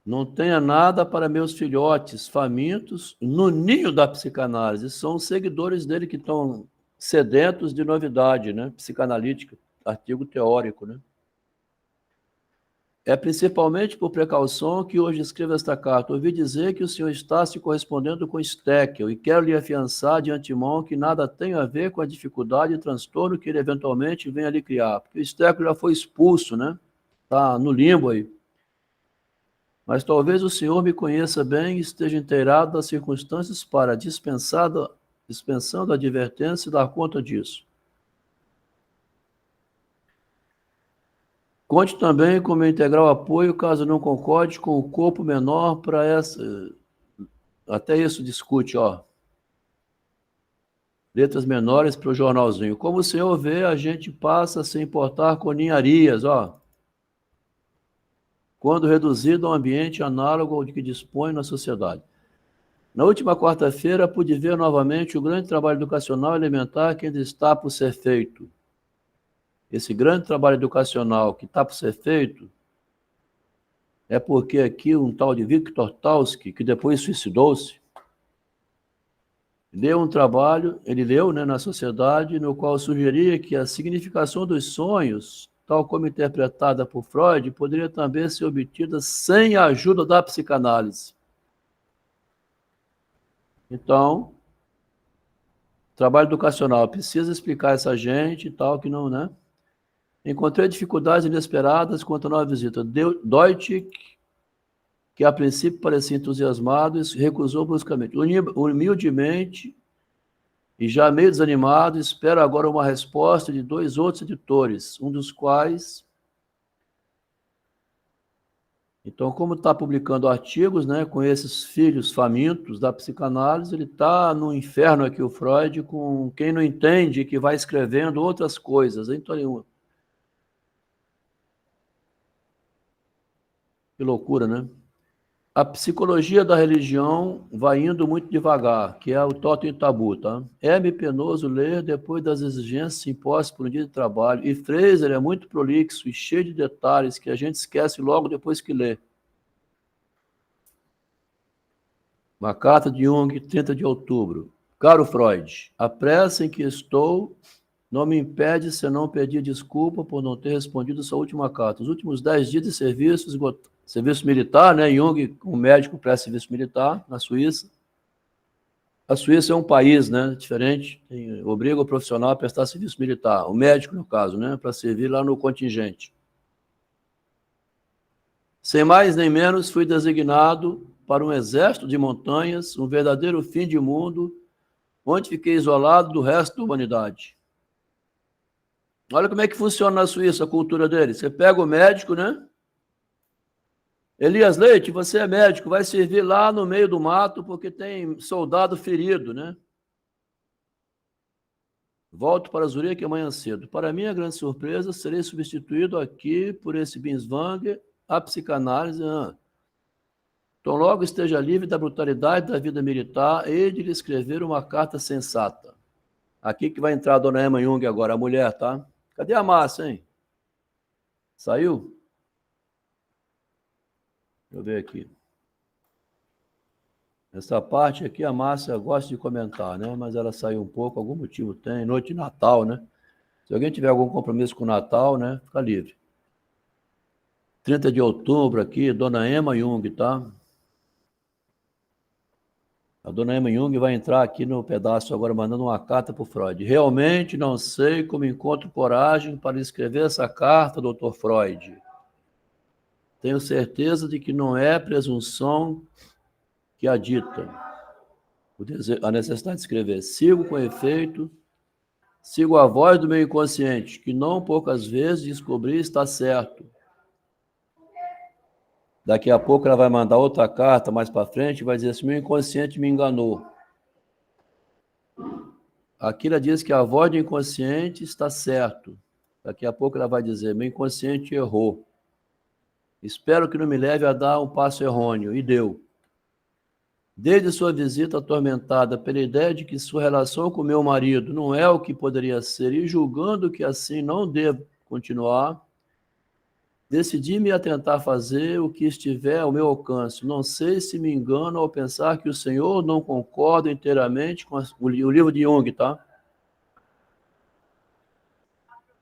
Não tenha nada para meus filhotes famintos no ninho da psicanálise. São seguidores dele que estão sedentos de novidade, né? Psicanalítica, artigo teórico, né? É principalmente por precaução que hoje escrevo esta carta. Ouvi dizer que o senhor está se correspondendo com Steckel e quero lhe afiançar de antemão que nada tem a ver com a dificuldade e transtorno que ele eventualmente venha lhe criar. Porque o Steckel já foi expulso, né? Está no limbo aí. Mas talvez o senhor me conheça bem e esteja inteirado das circunstâncias para, dispensando a advertência, dar conta disso. Conte também com meu integral apoio, caso não concorde com o corpo menor para essa... Até isso discute, ó. Letras menores para o jornalzinho. Como o senhor vê, a gente passa a se importar com ninharias, ó. Quando reduzido a um ambiente análogo ao de que dispõe na sociedade. Na última quarta-feira, pude ver novamente o grande trabalho educacional elementar que ainda está por ser feito. Esse grande trabalho educacional que está por ser feito é porque aqui um tal de Viktor Taussky, que depois suicidou-se, leu um trabalho, ele leu, né, na Sociedade, no qual sugeria que a significação dos sonhos, tal como interpretada por Freud, poderia também ser obtida sem a ajuda da psicanálise. Então, trabalho educacional precisa explicar essa gente e tal, que não, né? Encontrei dificuldades inesperadas quanto à nova visita. Deutsch, que a princípio parecia entusiasmado, recusou bruscamente. Humildemente e já meio desanimado, espero agora uma resposta de 2 outros editores, um dos quais... Então, como está publicando artigos, né, com esses filhos famintos da psicanálise, ele está no inferno aqui, o Freud, com quem não entende, que vai escrevendo outras coisas. Então, que loucura, né? A psicologia da religião vai indo muito devagar, que é o totem tabu, tá? É-me penoso ler depois das exigências impostas por um dia de trabalho. E Fraser é muito prolixo e cheio de detalhes que a gente esquece logo depois que lê. Uma carta de Jung, 30 de outubro. Caro Freud, a pressa em que estou não me impede senão pedir desculpa por não ter respondido sua última carta. Os últimos 10 dias de serviço militar, né? Jung, um médico pré-serviço militar na Suíça. A Suíça é um país, né, diferente, obriga o profissional a prestar serviço militar, o médico, no caso, né, para servir lá no contingente. Sem mais nem menos, fui designado para um exército de montanhas, um verdadeiro fim de mundo, onde fiquei isolado do resto da humanidade. Olha como é que funciona na Suíça a cultura deles. Você pega o médico, né? Elias Leite, você é médico, vai servir lá no meio do mato porque tem soldado ferido, né? Volto para Zurique amanhã cedo. Para minha grande surpresa, serei substituído aqui por esse Binswanger, a psicanálise. Então, logo esteja livre da brutalidade da vida militar e de lhe escrever uma carta sensata. Aqui que vai entrar a dona Emma Jung agora, a mulher, tá? Cadê a Márcia, hein? Saiu? Deixa eu ver aqui. Essa parte aqui a Márcia gosta de comentar, né? Mas ela saiu um pouco, algum motivo tem. Noite de Natal, né? Se alguém tiver algum compromisso com o Natal, né? Fica livre. 30 de outubro aqui, dona Emma Jung, tá? A dona Emma Jung vai entrar aqui no pedaço agora, mandando uma carta para o Freud. Realmente não sei como encontro coragem para escrever essa carta, doutor Freud. Tenho certeza de que não é presunção que a dita. A necessidade de escrever. Sigo com efeito, sigo a voz do meu inconsciente, que não poucas vezes descobri estar certo. Daqui a pouco ela vai mandar outra carta mais para frente e vai dizer assim, meu inconsciente me enganou. Aqui ela diz que a voz do inconsciente está certo. Daqui a pouco ela vai dizer, meu inconsciente errou. Espero que não me leve a dar um passo errôneo. E deu. Desde sua visita atormentada pela ideia de que sua relação com meu marido não é o que poderia ser e julgando que assim não devo continuar, decidi-me a tentar fazer o que estiver ao meu alcance. Não sei se me engano ao pensar que o Senhor não concorda inteiramente com o livro de Jung, tá?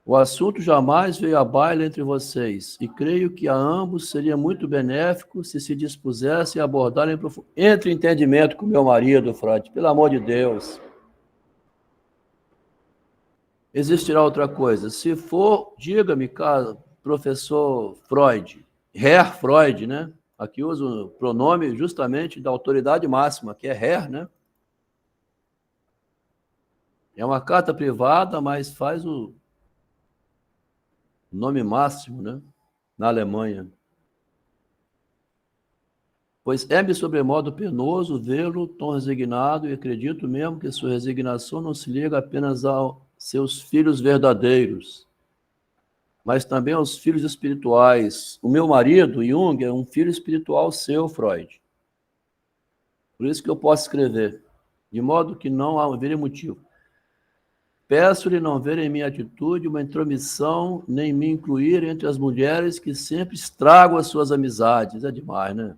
O assunto jamais veio à baila entre vocês, e creio que a ambos seria muito benéfico se dispusessem a abordar entre entendimento com meu marido, Freud, pelo amor de Deus. Existirá outra coisa. Se for, diga-me, cara, professor Freud, Herr Freud, né? Aqui uso o pronome justamente da autoridade máxima, que é Herr, né? É uma carta privada, mas faz o nome máximo, né? Na Alemanha. Pois é-me sobremodo penoso vê-lo tão resignado e acredito mesmo que sua resignação não se liga apenas aos seus filhos verdadeiros, mas também aos filhos espirituais. O meu marido, Jung, é um filho espiritual seu, Freud. Por isso que eu posso escrever, de modo que não haveria motivo. Peço-lhe não ver em minha atitude uma intromissão, nem me incluir entre as mulheres que sempre estragam as suas amizades. É demais, né?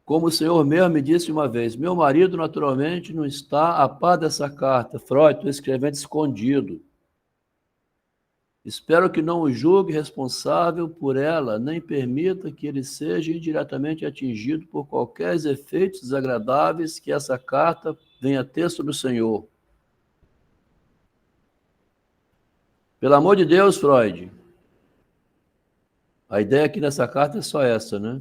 Como o senhor mesmo me disse uma vez, meu marido naturalmente não está a par dessa carta. Freud, estou escrevendo escondido. Espero que não o julgue responsável por ela, nem permita que ele seja indiretamente atingido por qualquer efeitos desagradáveis que essa carta venha ter sobre o senhor. Pelo amor de Deus, Freud. A ideia aqui nessa carta é só essa, né?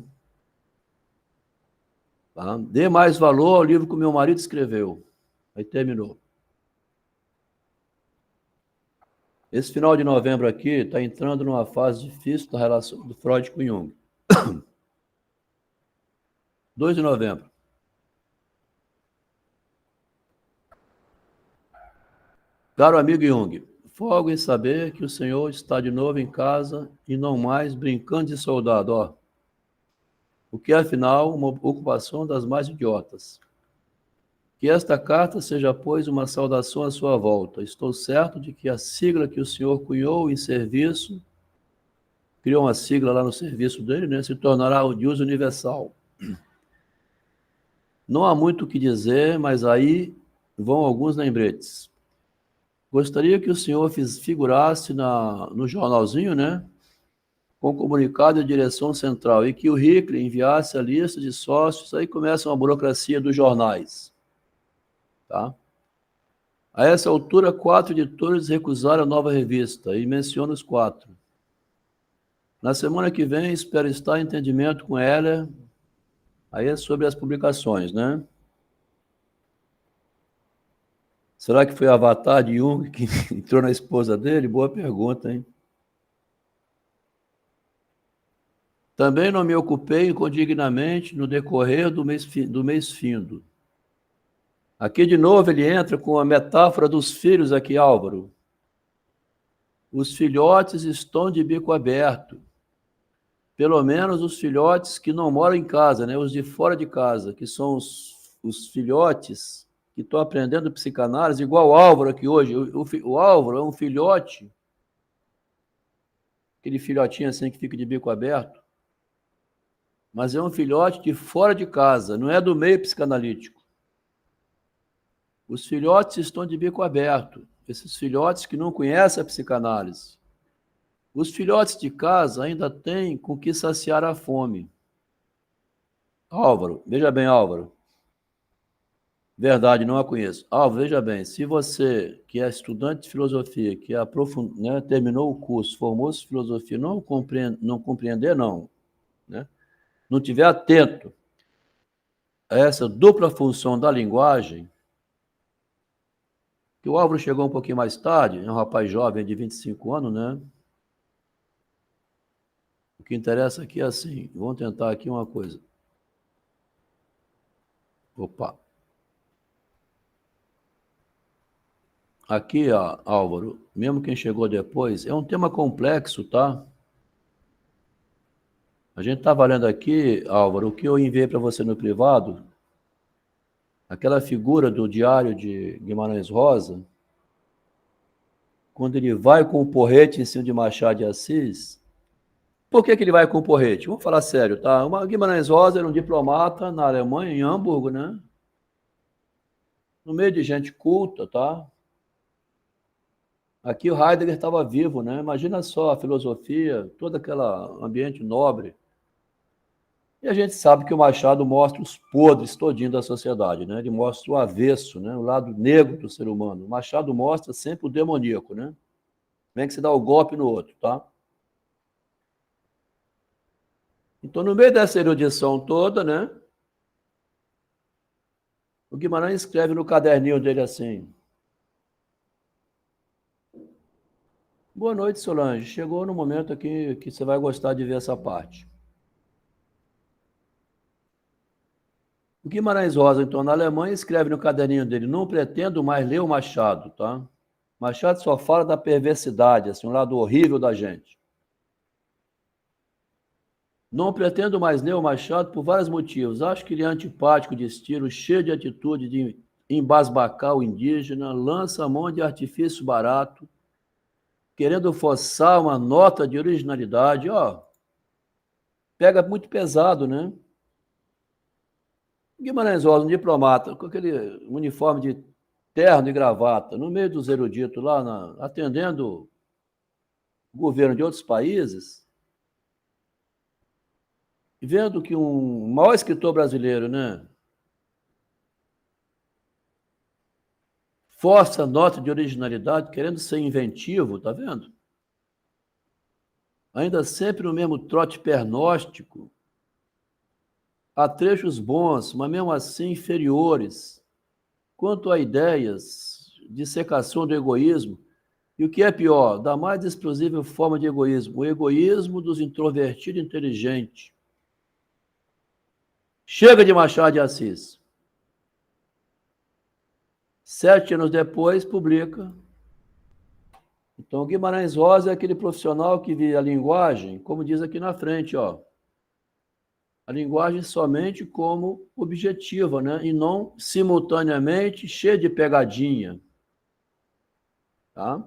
Tá? Dê mais valor ao livro que o meu marido escreveu. Aí terminou. Esse final de novembro aqui está entrando numa fase difícil da relação do Freud com Jung. 2 de novembro. Caro amigo Jung, folgo em saber que o senhor está de novo em casa e não mais brincando de soldado, ó. O que é, afinal, uma ocupação das mais idiotas. Que esta carta seja, pois, uma saudação à sua volta. Estou certo de que a sigla que o senhor cunhou em serviço, criou uma sigla lá no serviço dele, né, se tornará de uso universal. Não há muito o que dizer, mas aí vão alguns lembretes. Gostaria que o senhor figurasse no jornalzinho, né, com comunicado de direção central, e que o Hickley enviasse a lista de sócios, aí começa uma burocracia dos jornais. Tá? A essa altura, 4 editores recusaram a nova revista, e menciono os 4. Na semana que vem, espero estar em entendimento com ela, aí é sobre as publicações, né? Será que foi o avatar de Jung que entrou na esposa dele? Boa pergunta, hein? Também não me ocupei incondignamente no decorrer do mês findo. Aqui de novo ele entra com a metáfora dos filhos aqui, Álvaro. Os filhotes estão de bico aberto. Pelo menos os filhotes que não moram em casa, né? Os de fora de casa, que são os filhotes que estão aprendendo psicanálise, igual o Álvaro aqui hoje. O Álvaro é um filhote, aquele filhotinho assim que fica de bico aberto, mas é um filhote de fora de casa, não é do meio psicanalítico. Os filhotes estão de bico aberto, esses filhotes que não conhecem a psicanálise. Os filhotes de casa ainda têm com que saciar a fome. Álvaro, veja bem, Álvaro. Verdade, não a conheço. Álvaro, veja bem, se você, que é estudante de filosofia, que né, terminou o curso, formou-se em filosofia, não compreender, não, né? Não estiver atento a essa dupla função da linguagem, que o Álvaro chegou um pouquinho mais tarde, é um rapaz jovem de 25 anos, né? O que interessa aqui é assim, vamos tentar aqui uma coisa. Opa. Aqui, ó, Álvaro, mesmo quem chegou depois, é um tema complexo, tá? A gente está lendo aqui, Álvaro, o que eu enviei para você no privado, aquela figura do Diário de Guimarães Rosa, quando ele vai com o porrete em cima de Machado de Assis. Por que ele vai com o porrete? Vamos falar sério, tá? O Guimarães Rosa era um diplomata na Alemanha, em Hamburgo, né? No meio de gente culta, tá? Aqui o Heidegger estava vivo, né? Imagina só a filosofia, todo aquele ambiente nobre. E a gente sabe que o Machado mostra os podres todinho da sociedade, né? Ele mostra o avesso, né? O lado negro do ser humano. O Machado mostra sempre o demoníaco, né? Vem que você dá o golpe no outro, tá? Então, no meio dessa erudição toda, né? O Guimarães escreve no caderninho dele assim: boa noite, Solange. Chegou no momento aqui que você vai gostar de ver essa parte. O Guimarães Rosa, então, na Alemanha, escreve no caderninho dele: não pretendo mais ler o Machado, tá? Machado só fala da perversidade, assim, um lado horrível da gente. Não pretendo mais ler o Machado por vários motivos. Acho que ele é antipático de estilo, cheio de atitude de embasbacar o indígena, lança a mão de artifício barato, querendo forçar uma nota de originalidade. Ó, pega muito pesado, né? Guimarães Rosa, um diplomata, com aquele uniforme de terno e gravata, no meio dos eruditos lá, atendendo o governo de outros países, e vendo que um maior escritor brasileiro, né, força a nota de originalidade, querendo ser inventivo, tá vendo? Ainda sempre no mesmo trote pernóstico, há trechos bons, mas mesmo assim inferiores, quanto a ideias de secação do egoísmo, e o que é pior, da mais explosiva forma de egoísmo, o egoísmo dos introvertidos inteligentes. Chega de Machado de Assis. 7 anos depois, publica. Então, Guimarães Rosa é aquele profissional que vê a linguagem, como diz aqui na frente, ó, a linguagem somente como objetiva, né? E não simultaneamente cheia de pegadinha. Tá?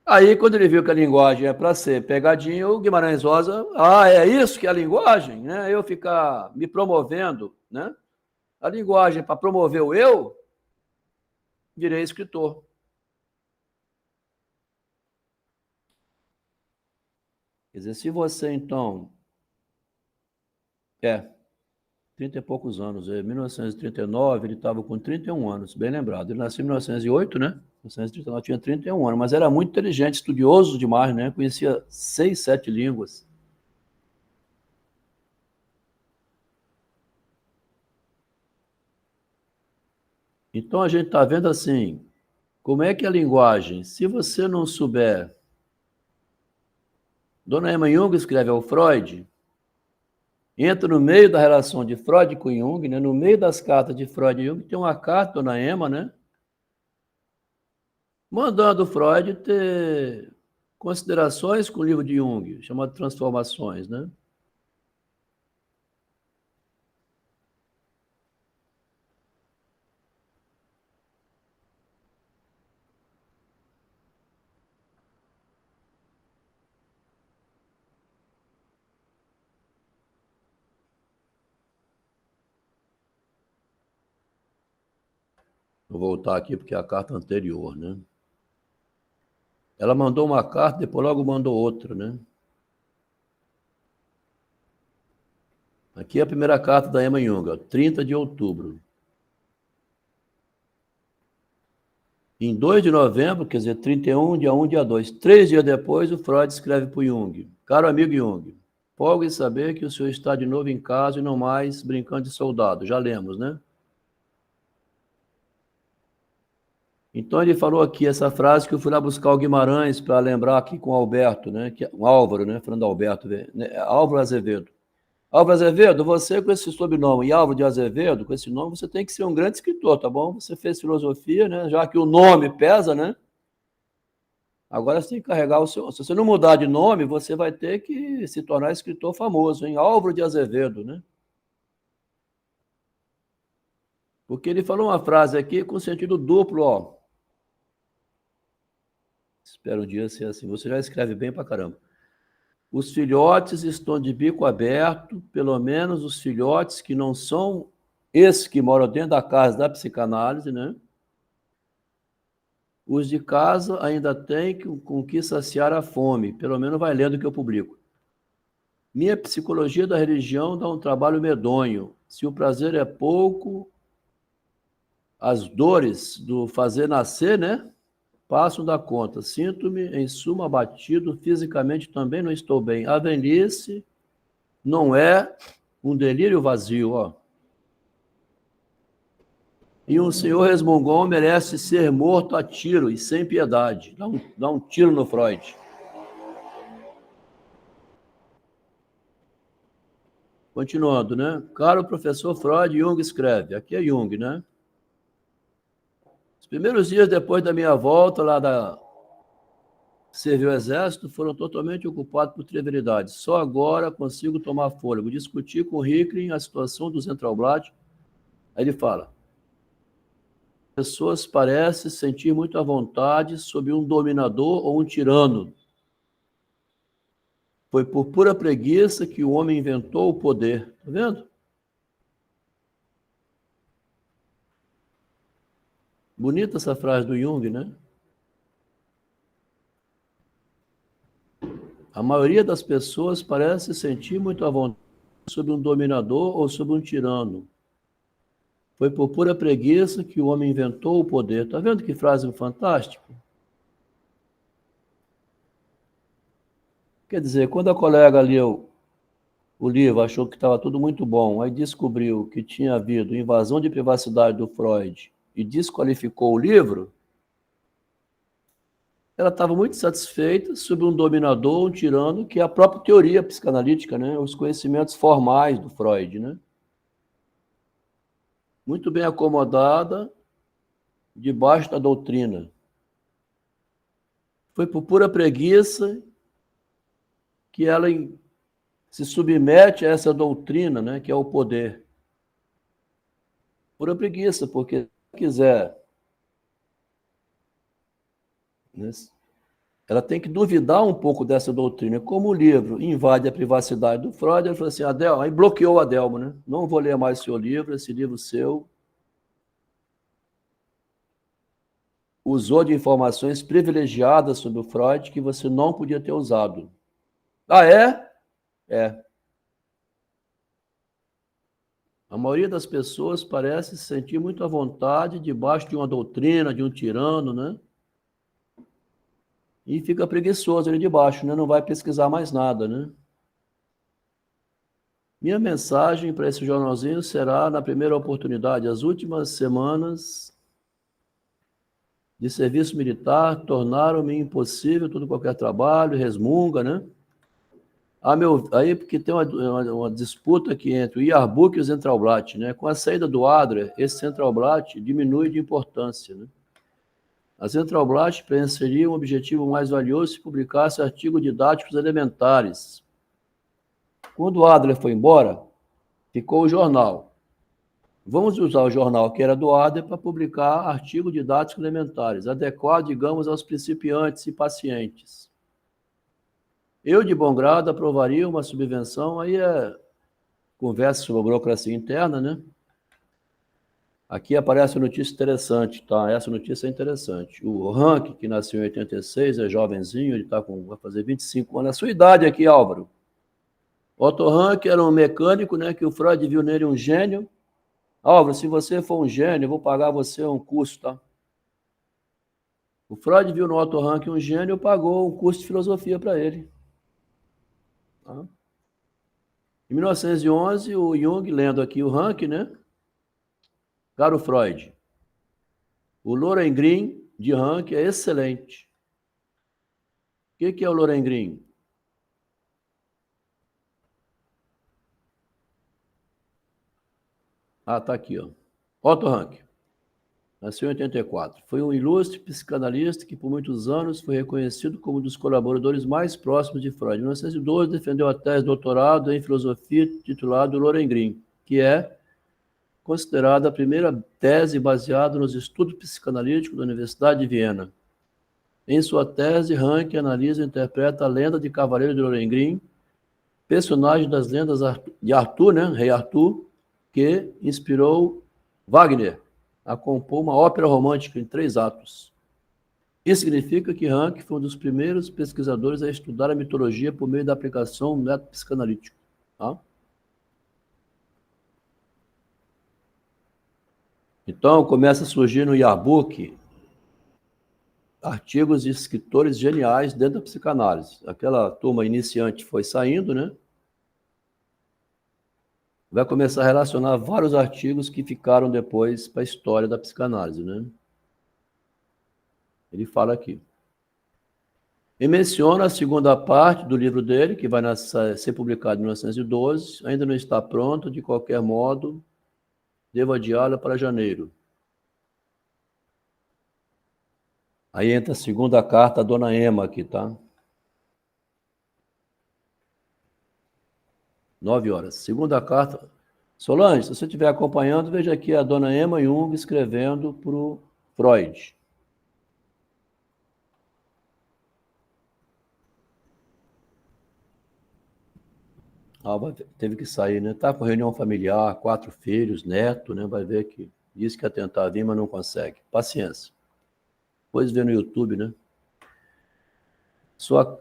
Aí, quando ele viu que a linguagem é para ser pegadinha, o Guimarães Rosa, é isso que é a linguagem, né? Eu ficar me promovendo, né? A linguagem para promover o eu, virei escritor. Quer dizer, se você, então, 30 e poucos anos, em 1939, ele estava com 31 anos, bem lembrado. Ele nasceu em 1908, né? 1939 tinha 31 anos, mas era muito inteligente, estudioso demais, né? Conhecia 6, 7 línguas. Então a gente está vendo assim, como é que a linguagem, se você não souber... Dona Emma Jung escreve ao Freud, entra no meio da relação de Freud com Jung, né? No meio das cartas de Freud e Jung, tem uma carta, Dona Emma, né? Mandando Freud ter considerações com o livro de Jung, chamado Transformações, né? Vou voltar aqui porque é a carta anterior, né? Ela mandou uma carta, depois logo mandou outra, né? Aqui é a primeira carta da Emma Jung, 30 de outubro. Em 2 de novembro, quer dizer, 31, dia 1, dia 2, 3 dias depois, o Freud escreve para o Jung. Caro amigo Jung, folgue saber que o senhor está de novo em casa e não mais brincando de soldado. Já lemos, né? Então ele falou aqui essa frase que eu fui lá buscar o Guimarães para lembrar aqui com o Alberto, né? O Álvaro, né? Falando Alberto, né? Álvaro Azevedo. Álvaro Azevedo, você com esse sobrenome e Álvaro de Azevedo, com esse nome, você tem que ser um grande escritor, tá bom? Você fez filosofia, né? Já que o nome pesa, né? Agora você tem que carregar o seu... Se você não mudar de nome, você vai ter que se tornar escritor famoso, hein? Álvaro de Azevedo, né? Porque ele falou uma frase aqui com sentido duplo, ó. Espero um dia ser assim. Você já escreve bem pra caramba. Os filhotes estão de bico aberto, pelo menos os filhotes que não são esses que moram dentro da casa da psicanálise, né? Os de casa ainda têm com que saciar a fome, pelo menos vai lendo o que eu publico. Minha psicologia da religião dá um trabalho medonho. Se o prazer é pouco, as dores do fazer nascer, né? Passam da conta. Sinto-me, em suma, abatido. Fisicamente também não estou bem. A velhice não é um delírio vazio, ó. E um senhor resmungão merece ser morto a tiro e sem piedade. Dá um tiro no Freud. Continuando, né? Caro professor Freud, Jung escreve. Aqui é Jung, né? Os primeiros dias depois da minha volta lá da servir o exército foram totalmente ocupados por trivialidades. Só agora consigo tomar fôlego. Discuti com o Hickling a situação do Zentralblatt. Aí ele fala: pessoas parecem sentir muito à vontade sob um dominador ou um tirano. Foi por pura preguiça que o homem inventou o poder. Tá vendo? Bonita essa frase do Jung, né? A maioria das pessoas parece sentir muito à vontade sob um dominador ou sob um tirano. Foi por pura preguiça que o homem inventou o poder. Tá vendo que frase fantástica? Quer dizer, quando a colega leu o livro, achou que estava tudo muito bom, aí descobriu que tinha havido invasão de privacidade do Freud e desqualificou o livro, ela estava muito satisfeita sobre um dominador, um tirano, que é a própria teoria psicanalítica, né? Os conhecimentos formais do Freud, né? Muito bem acomodada debaixo da doutrina. Foi por pura preguiça que ela se submete a essa doutrina, né, que é o poder. Pura preguiça, porque se ela quiser, né, ela tem que duvidar um pouco dessa doutrina. Como o livro invade a privacidade do Freud, ele falou assim, Adelmo, aí bloqueou o Adelmo, né? Não vou ler mais seu livro, esse livro seu usou de informações privilegiadas sobre o Freud que você não podia ter usado. Ah, é? É. A maioria das pessoas parece se sentir muito à vontade debaixo de uma doutrina, de um tirano, né? E fica preguiçoso ali debaixo, né? Não vai pesquisar mais nada, né? Minha mensagem para esse jornalzinho será na primeira oportunidade. As últimas semanas de serviço militar tornaram-me impossível todo qualquer trabalho, resmunga, né? Aí porque tem uma disputa aqui entre o Iarbuch e o Zentralblatt, né? Com a saída do Adler, esse Zentralblatt diminui de importância, né? A Zentralblatt preencheria um objetivo mais valioso se publicasse artigos didáticos elementares. Quando o Adler foi embora, ficou o jornal. Vamos usar o jornal que era do Adler para publicar artigos didáticos elementares, adequados, digamos, aos principiantes e pacientes. Eu, de bom grado, aprovaria uma subvenção, aí é conversa sobre a burocracia interna, né? Aqui aparece uma notícia interessante, tá? Essa notícia é interessante. O Rank, que nasceu em 86, é jovenzinho, ele vai fazer 25 anos. A sua idade aqui, Álvaro. Otto Rank era um mecânico, né, que o Freud viu nele um gênio. Álvaro, se você for um gênio, eu vou pagar você um curso, tá? O Freud viu no Otto Rank um gênio e pagou um curso de filosofia para ele. Tá? Em 1911, o Jung, lendo aqui o Rank, né? Caro Freud, o Lohengrin de Rank é excelente. O que é o Lohengrin? Ah, tá aqui, ó. Otto Rank. nasceu em 84. Foi um ilustre psicanalista que, por muitos anos, foi reconhecido como um dos colaboradores mais próximos de Freud. Em 1912, defendeu a tese de doutorado em filosofia titulada Lohengrin, que é considerada a primeira tese baseada nos estudos psicanalíticos da Universidade de Viena. Em sua tese, Rank analisa e interpreta a lenda de Cavaleiro de Lohengrin, personagem das lendas de Arthur, né, Rei Arthur, que inspirou Wagner a compor uma ópera romântica em 3 atos. Isso significa que Rank foi um dos primeiros pesquisadores a estudar a mitologia por meio da aplicação do método psicanalítico. Tá? Então, começa a surgir no Yearbook artigos de escritores geniais dentro da psicanálise. Aquela turma iniciante foi saindo, né? Vai começar a relacionar vários artigos que ficaram depois para a história da psicanálise, né? Ele fala aqui. E menciona a segunda parte do livro dele, que vai ser publicado em 1912, ainda não está pronto, de qualquer modo, devo adiá-la para janeiro. Aí entra a segunda carta a Dona Emma aqui, tá? 9 horas. Segunda carta. Solange, se você estiver acompanhando, veja aqui a Dona Emma Jung escrevendo para o Freud. Teve que sair, né? Tá com reunião familiar, 4 filhos, neto, né? Vai ver que disse que ia tentar vir, mas não consegue. Paciência. Depois vê no YouTube, né?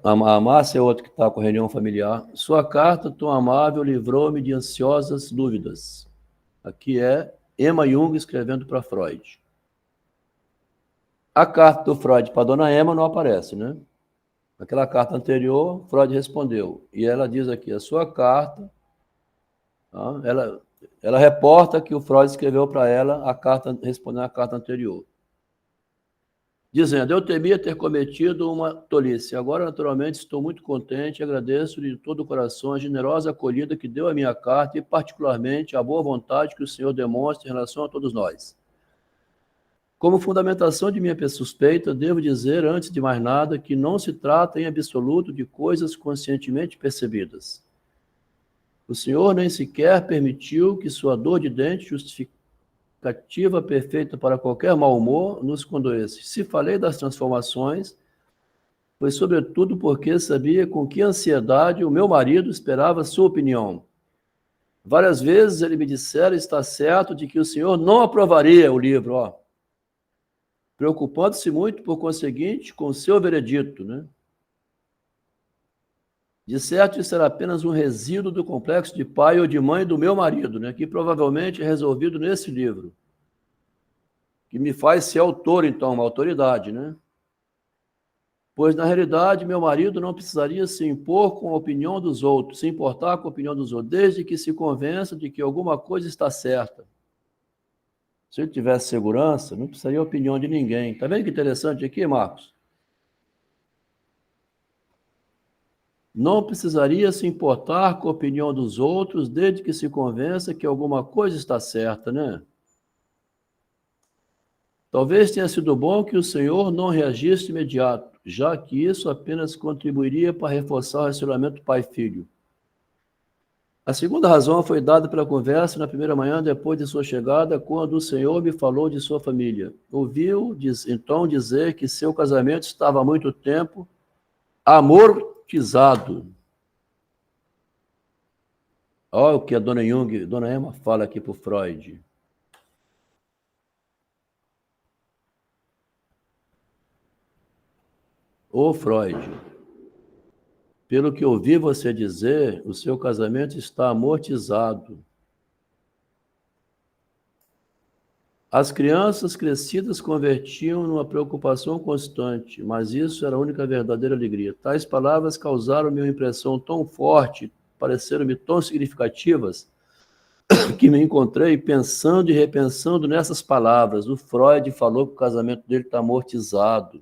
A Márcia é outra que está com reunião familiar. Sua carta tão amável livrou-me de ansiosas dúvidas. Aqui é Emma Jung escrevendo para Freud. A carta do Freud para a Dona Emma não aparece, né? Aquela carta anterior, Freud respondeu. E ela diz aqui, a sua carta, tá? Ela reporta que o Freud escreveu para ela a carta, respondendo à carta anterior. Dizendo, eu temia ter cometido uma tolice. Agora, naturalmente, estou muito contente e agradeço de todo o coração a generosa acolhida que deu à minha carta e, particularmente, a boa vontade que o senhor demonstra em relação a todos nós. Como fundamentação de minha suspeita, devo dizer, antes de mais nada, que não se trata em absoluto de coisas conscientemente percebidas. O senhor nem sequer permitiu que sua dor de dente justificativa perfeita para qualquer mau humor nos condoesse. Se falei das transformações, foi sobretudo porque sabia com que ansiedade o meu marido esperava sua opinião. Várias vezes ele me dissera estar certo de que o senhor não aprovaria o livro, preocupando-se muito, por conseguinte, com o seu veredito, né? De certo, isso era apenas um resíduo do complexo de pai ou de mãe do meu marido, né? Que provavelmente é resolvido nesse livro, que me faz ser autor, então, uma autoridade, né? Pois, na realidade, meu marido não precisaria se impor com a opinião dos outros, se importar com a opinião dos outros, desde que se convença de que alguma coisa está certa. Se ele tivesse segurança, não precisaria a opinião de ninguém. Está vendo que interessante aqui, Marcos? Não precisaria se importar com a opinião dos outros, desde que se convença que alguma coisa está certa, né? Talvez tenha sido bom que o senhor não reagisse de imediato, já que isso apenas contribuiria para reforçar o relacionamento pai-filho. A segunda razão foi dada pela conversa na primeira manhã depois de sua chegada, quando o senhor me falou de sua família. Ouviu, então, dizer que seu casamento estava há muito tempo amortizado. Olha o que a Dona Jung, Dona Emma fala aqui para o Freud. Ô Freud, pelo que ouvi você dizer, o seu casamento está amortizado. As crianças crescidas convertiam numa preocupação constante, mas isso era a única verdadeira alegria. Tais palavras causaram-me uma impressão tão forte, pareceram-me tão significativas, que me encontrei pensando e repensando nessas palavras. O Freud falou que o casamento dele está amortizado.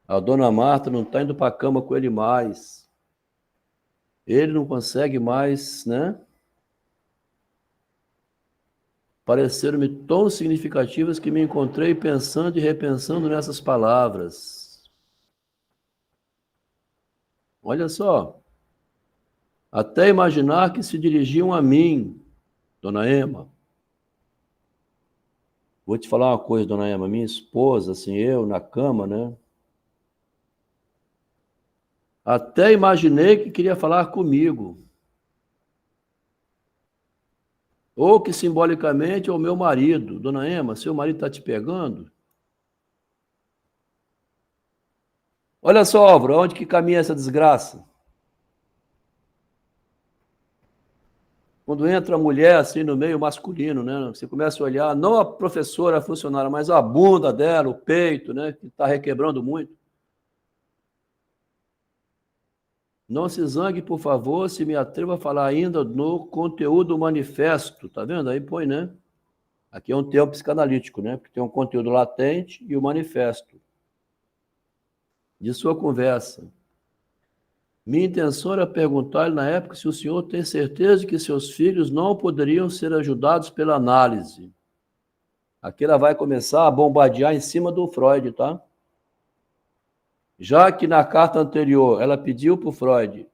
A dona Marta não está indo para a cama com ele mais. Ele não consegue mais, né? pareceram-me tão significativas que me encontrei pensando e repensando nessas palavras. Olha só, até imaginar que se dirigiam a mim, dona Ema. Vou te falar uma coisa, dona Ema, minha esposa, assim, eu na cama, né? Até imaginei que queria falar comigo. Ou que simbolicamente é o meu marido. Dona Ema, seu marido está te pegando? Olha só, Álvaro, onde que caminha essa desgraça? Quando entra a mulher assim no meio masculino, né? Você começa a olhar, não a professora, a funcionária, mas a bunda dela, o peito, né? Que está requebrando muito. Não se zangue, por favor, se me atrevo a falar ainda no conteúdo manifesto. Tá vendo? Aí põe, né? Aqui é um termo psicanalítico, né? Porque tem um conteúdo latente e o manifesto de sua conversa. Minha intenção era perguntar-lhe na época se o senhor tem certeza de que seus filhos não poderiam ser ajudados pela análise. Aqui ela vai começar a bombardear em cima do Freud, tá? Já que na carta anterior ela pediu para o Freud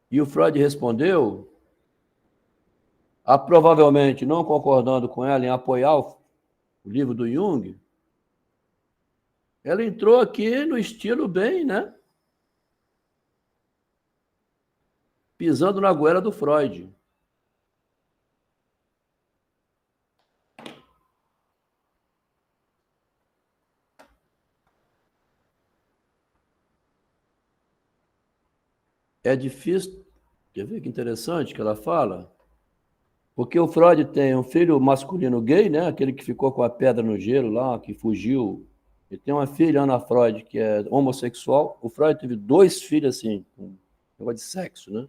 e o Freud respondeu, provavelmente não concordando com ela em apoiar o livro do Jung, ela entrou aqui no estilo bem, né? Pisando na goela do Freud. É difícil, quer ver que interessante que ela fala? Porque o Freud tem um filho masculino gay, né? Aquele que ficou com a pedra no gelo lá, que fugiu. E tem uma filha, Ana Freud, que é homossexual. O Freud teve 2 filhos assim, com negócio de sexo, né?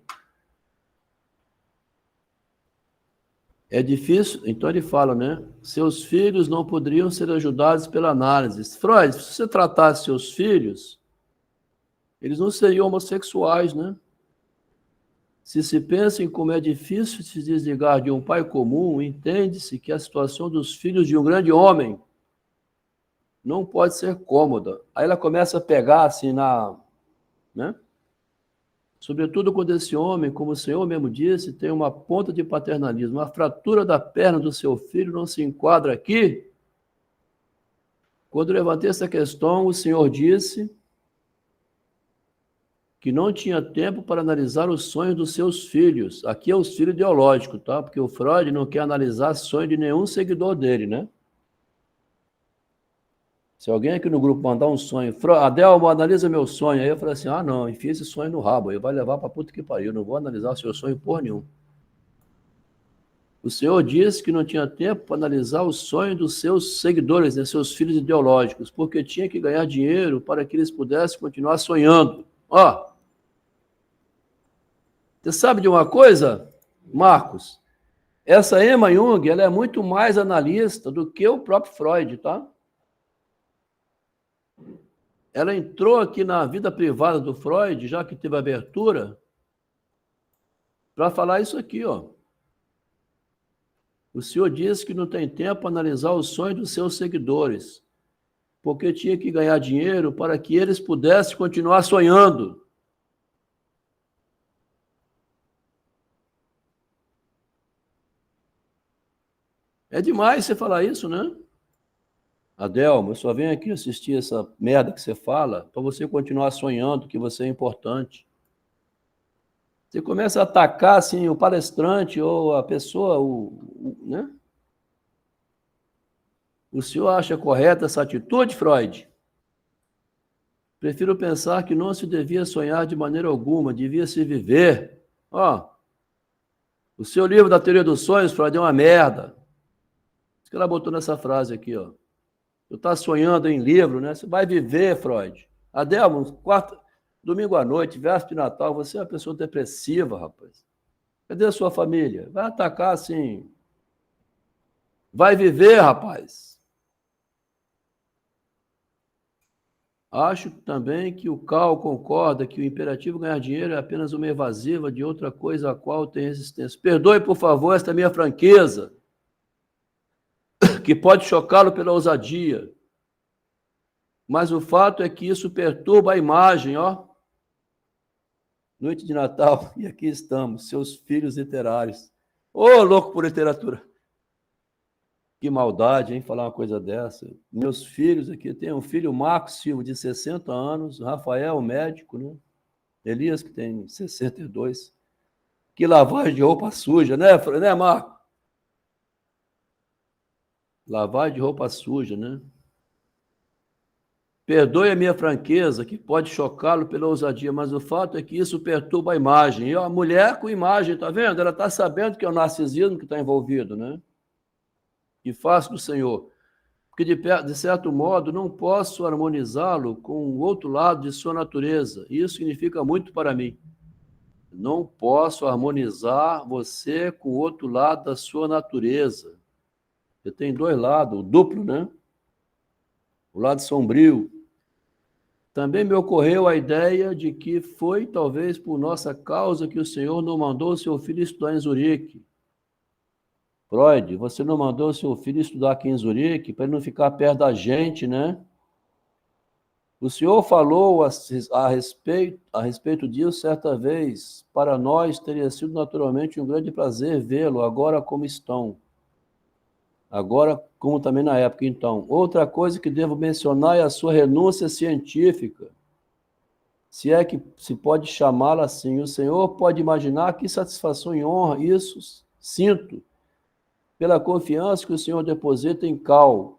É difícil, então ele fala, né? Seus filhos não poderiam ser ajudados pela análise. Freud, se você tratasse seus filhos, eles não seriam homossexuais, né? Se pensa em como é difícil se desligar de um pai comum, entende-se que a situação dos filhos de um grande homem não pode ser cômoda. Aí ela começa a pegar assim né? Sobretudo quando esse homem, como o senhor mesmo disse, tem uma ponta de paternalismo. A fratura da perna do seu filho não se enquadra aqui? Quando levantei essa questão, o senhor disse que não tinha tempo para analisar os sonhos dos seus filhos. Aqui é os filhos ideológicos, tá? Porque o Freud não quer analisar sonho de nenhum seguidor dele, né? Se alguém aqui no grupo mandar um sonho, Adelmo, analisa meu sonho. Aí eu falei assim, não, enfia esse sonho no rabo, aí vai levar para puta que pariu, não vou analisar o seu sonho por nenhum. O senhor disse que não tinha tempo para analisar o sonho dos seus seguidores, né, seus filhos ideológicos, porque tinha que ganhar dinheiro para que eles pudessem continuar sonhando. Ó, você sabe de uma coisa, Marcos? Essa Emma Jung, ela é muito mais analista do que o próprio Freud, tá? Ela entrou aqui na vida privada do Freud, já que teve abertura, para falar isso aqui, ó. O senhor disse que não tem tempo para analisar os sonhos dos seus seguidores, porque tinha que ganhar dinheiro para que eles pudessem continuar sonhando. É demais você falar isso, né? Adelmo, eu só venho aqui assistir essa merda que você fala para você continuar sonhando que você é importante. Você começa a atacar assim, o palestrante ou a pessoa, né? O senhor acha correta essa atitude, Freud? Prefiro pensar que não se devia sonhar de maneira alguma, devia se viver. Ó, o seu livro da teoria dos sonhos, Freud, é uma merda. Isso que ela botou nessa frase aqui, ó. Tu tá sonhando em livro, né? Você vai viver, Freud. Adelmo, domingo à noite, véspera de Natal, você é uma pessoa depressiva, rapaz. Cadê a sua família? Vai atacar assim. Vai viver, rapaz. Acho também que o Cal concorda que o imperativo ganhar dinheiro é apenas uma evasiva de outra coisa a qual tem resistência. Perdoe, por favor, esta minha franqueza, que pode chocá-lo pela ousadia. Mas o fato é que isso perturba a imagem, ó. Noite de Natal, e aqui estamos, seus filhos literários. Ô, louco por literatura. Que maldade, hein, falar uma coisa dessa. Meus filhos aqui, tem um filho, Marcos Silva, de 60 anos, Rafael, médico, né? Elias, que tem 62. Que lavagem de roupa suja, né, Marco? Lavagem de roupa suja, né? Perdoe a minha franqueza, que pode chocá-lo pela ousadia, mas o fato é que isso perturba a imagem. E a mulher com imagem, tá vendo? Ela está sabendo que é o narcisismo que está envolvido, né? E faço do Senhor. Porque, de certo modo, não posso harmonizá-lo com o outro lado de sua natureza. Isso significa muito para mim. Não posso harmonizar você com o outro lado da sua natureza. Você tem dois lados, o duplo, né? O lado sombrio. Também me ocorreu a ideia de que foi, talvez, por nossa causa que o Senhor não mandou seu filho estudar em Zurique. Freud, você não mandou seu filho estudar aqui em Zurique para ele não ficar perto da gente, né? O Senhor falou a respeito disso certa vez. Para nós teria sido naturalmente um grande prazer vê-lo agora como estão. Agora, como também na época, então. Outra coisa que devo mencionar é a sua renúncia científica. Se é que se pode chamá-la assim. O Senhor pode imaginar que satisfação e honra isso sinto pela confiança que o Senhor deposita em Cal.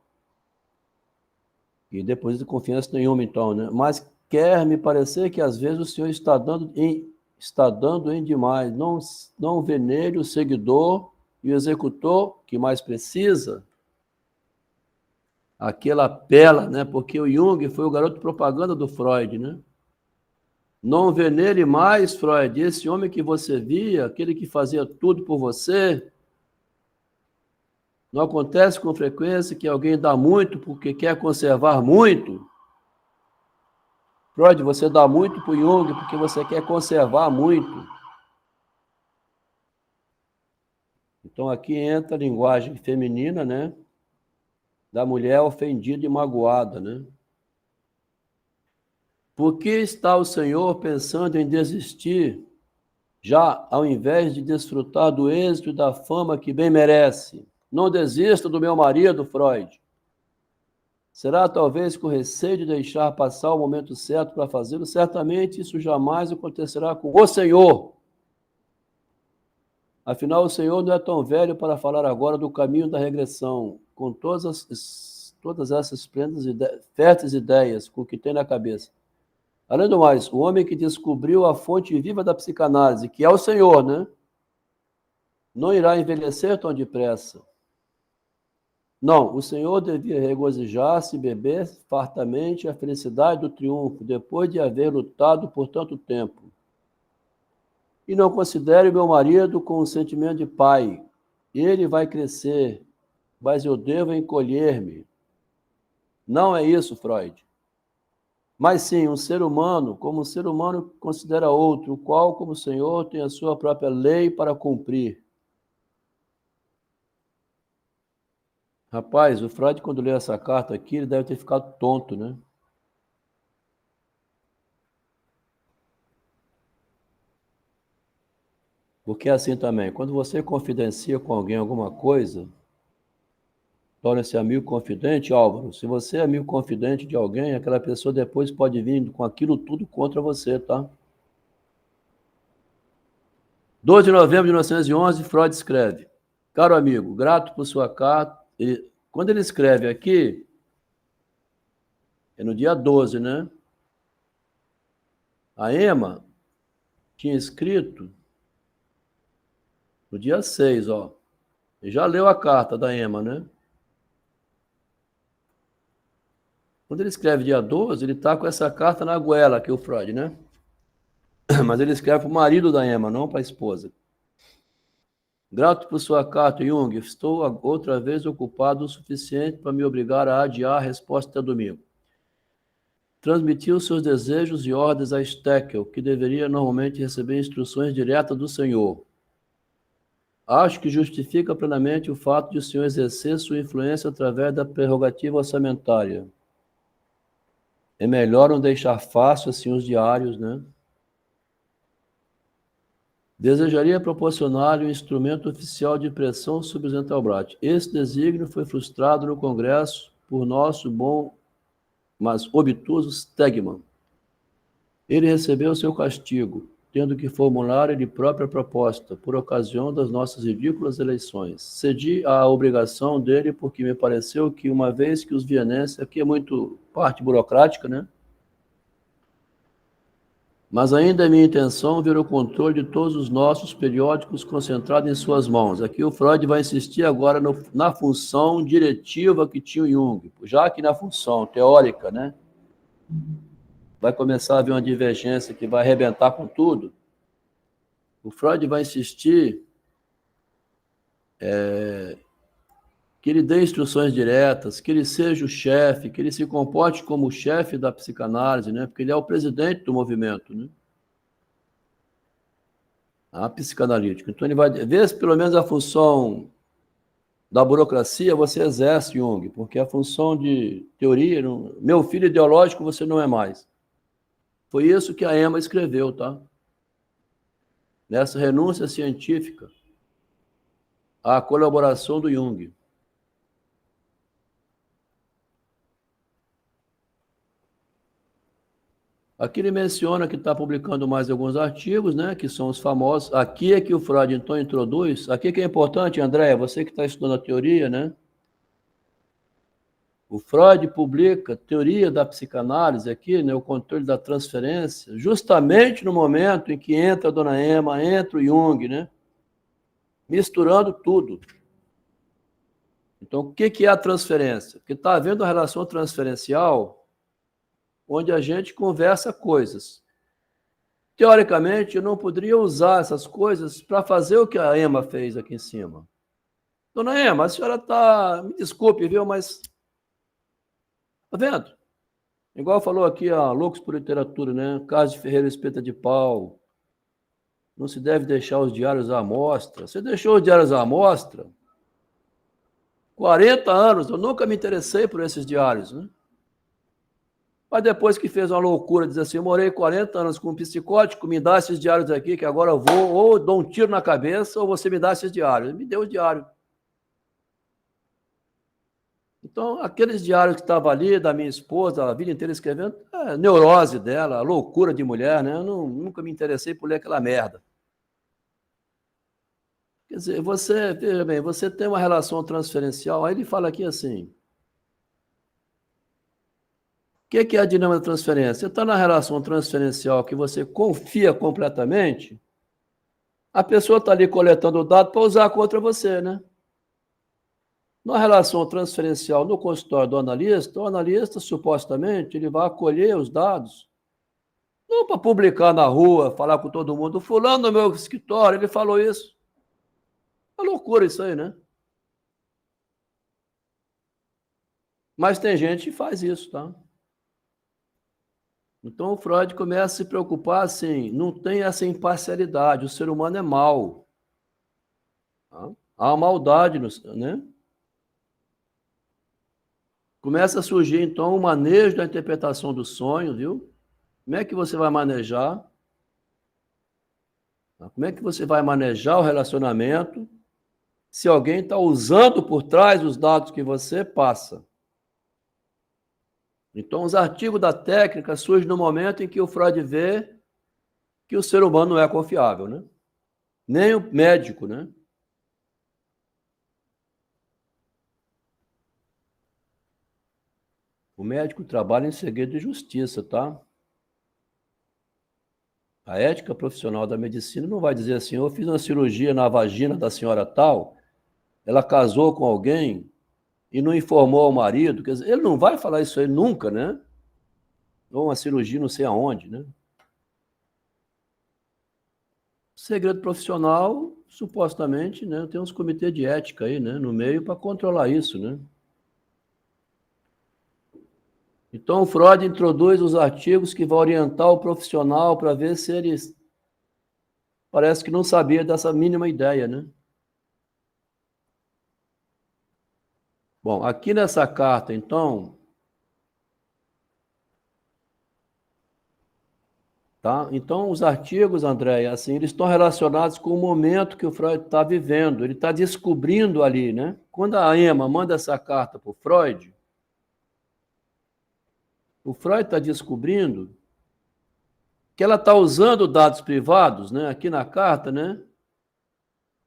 E deposita confiança nenhuma, então, né? Mas quer me parecer que às vezes o Senhor está dando em demais. Não vê nele o seguidor e o executor que mais precisa. Aquela apela, né? Porque o Jung foi o garoto propaganda do Freud, né? Não vê nele mais, Freud, esse homem que você via, aquele que fazia tudo por você. Não acontece com frequência que alguém dá muito porque quer conservar muito? Freud, você dá muito para o Jung porque você quer conservar muito. Então aqui entra a linguagem feminina, né? Da mulher ofendida e magoada, né? Por que está o Senhor pensando em desistir, já ao invés de desfrutar do êxito e da fama que bem merece? Não desista do meu marido, Freud. Será talvez com receio de deixar passar o momento certo para fazê-lo? Certamente isso jamais acontecerá com o Senhor. Afinal, o Senhor não é tão velho para falar agora do caminho da regressão, com todas essas férteis ideias com o que tem na cabeça. Além do mais, o homem que descobriu a fonte viva da psicanálise, que é o Senhor, né? Não irá envelhecer tão depressa. Não, o Senhor devia regozijar-se e beber fartamente a felicidade do triunfo, depois de haver lutado por tanto tempo. E não considere meu marido com um sentimento de pai. Ele vai crescer, mas eu devo encolher-me. Não é isso, Freud. Mas sim, um ser humano, como um ser humano considera outro, o qual, como o Senhor, tem a sua própria lei para cumprir. Rapaz, o Freud, quando leu essa carta aqui, ele deve ter ficado tonto, né? Porque é assim também, quando você confidencia com alguém alguma coisa, torna-se amigo confidente, Álvaro. Se você é amigo confidente de alguém, aquela pessoa depois pode vir com aquilo tudo contra você, tá? 12 de novembro de 1911, Freud escreve: caro amigo, grato por sua carta. Quando ele escreve aqui, é no dia 12, né? A Emma tinha escrito no dia 6, ó. Ele já leu a carta da Emma, né? Quando ele escreve dia 12, ele está com essa carta na goela, que é o Freud, né? Mas ele escreve para o marido da Emma, não para a esposa. Grato por sua carta, Jung. Estou outra vez ocupado o suficiente para me obrigar a adiar a resposta até domingo. transmitiu seus desejos e ordens a Steckel, que deveria normalmente receber instruções diretas do Senhor. Acho que justifica plenamente o fato de o Senhor exercer sua influência através da prerrogativa orçamentária. É melhor não deixar fácil assim os diários, né? Desejaria proporcionar um instrumento oficial de pressão sobre os Entelbrat. Esse desígnio foi frustrado no Congresso por nosso bom, mas obtuso Stegman. Ele recebeu seu castigo, tendo que formular ele própria proposta, por ocasião das nossas ridículas eleições. Cedi à obrigação dele, porque me pareceu que, uma vez que os vienenses, aqui é muito parte burocrática, né? Mas ainda é minha intenção ver o controle de todos os nossos periódicos concentrado em suas mãos. Aqui o Freud vai insistir agora na função diretiva que tinha o Jung, já que na função teórica, né? Vai começar a haver uma divergência que vai arrebentar com tudo. O Freud vai insistir que ele dê instruções diretas, que ele seja o chefe, que ele se comporte como o chefe da psicanálise, né? Porque ele é o presidente do movimento, né? A psicanalítica. Então ele vai ver se pelo menos a função da burocracia você exerce, Jung, porque a função de teoria, meu filho ideológico você não é mais. Foi isso que a Emma escreveu, tá? Nessa renúncia científica à colaboração do Jung. Aqui ele menciona que está publicando mais alguns artigos, né, que são os famosos. Aqui é que o Freud, então, introduz. Aqui que é importante, André, você que está estudando a teoria, né? O Freud publica Teoria da Psicanálise, aqui, né, o controle da transferência, justamente no momento em que entra a dona Emma, entra o Jung, né? Misturando tudo. Então, o que é a transferência? Porque está havendo uma relação transferencial onde a gente conversa coisas. Teoricamente, eu não poderia usar essas coisas para fazer o que a Emma fez aqui em cima. Dona Emma, a senhora está... Me desculpe, viu, mas... Está vendo? Igual falou aqui a Loucos por Literatura, né? Caso de Ferreira Espeta de Pau. Não se deve deixar os diários à amostra. Você deixou os diários à amostra? 40 anos, eu nunca me interessei por esses diários, né? Mas depois que fez uma loucura, diz assim, eu morei 40 anos com um psicótico, me dá esses diários aqui, que agora eu vou, ou dou um tiro na cabeça, ou você me dá esses diários. Ele me deu o diário. Então, aqueles diários que estavam ali, da minha esposa, a vida inteira escrevendo, a neurose dela, a loucura de mulher, né? Eu nunca me interessei por ler aquela merda. Quer dizer, veja bem, você tem uma relação transferencial, aí ele fala aqui assim, o que é a dinâmica da transferência? Você está na relação transferencial que você confia completamente, a pessoa está ali coletando o dado para usar contra você, né? Na relação transferencial no consultório do analista, o analista, supostamente, ele vai acolher os dados, não para publicar na rua, falar com todo mundo, fulano no meu escritório, ele falou isso. É loucura isso aí, né? Mas tem gente que faz isso, tá? Então o Freud começa a se preocupar assim, não tem essa imparcialidade, o ser humano é mau. Tá? Há maldade, né? Começa a surgir então o manejo da interpretação do sonho, viu? Como é que você vai manejar? Como é que você vai manejar o relacionamento se alguém está usando por trás os dados que você passa? Então, os artigos da técnica surgem no momento em que o Freud vê que o ser humano não é confiável, né? Nem o médico, né? O médico trabalha em segredo de justiça, tá? A ética profissional da medicina não vai dizer assim, eu fiz uma cirurgia na vagina da senhora tal, ela casou com alguém e não informou ao marido, quer dizer, ele não vai falar isso aí nunca, né? Ou uma cirurgia não sei aonde, né? Segredo profissional, supostamente, né, tem uns comitês de ética aí, né, no meio para controlar isso, né? Então, o Freud introduz os artigos que vão orientar o profissional para ver se ele parece que não sabia dessa mínima ideia, né? Bom, aqui nessa carta, então, tá? Então, os artigos, André, assim, eles estão relacionados com o momento que o Freud está vivendo. Ele está descobrindo ali, né? Quando a Emma manda essa carta para o Freud está descobrindo que ela está usando dados privados, né? Aqui na carta, né?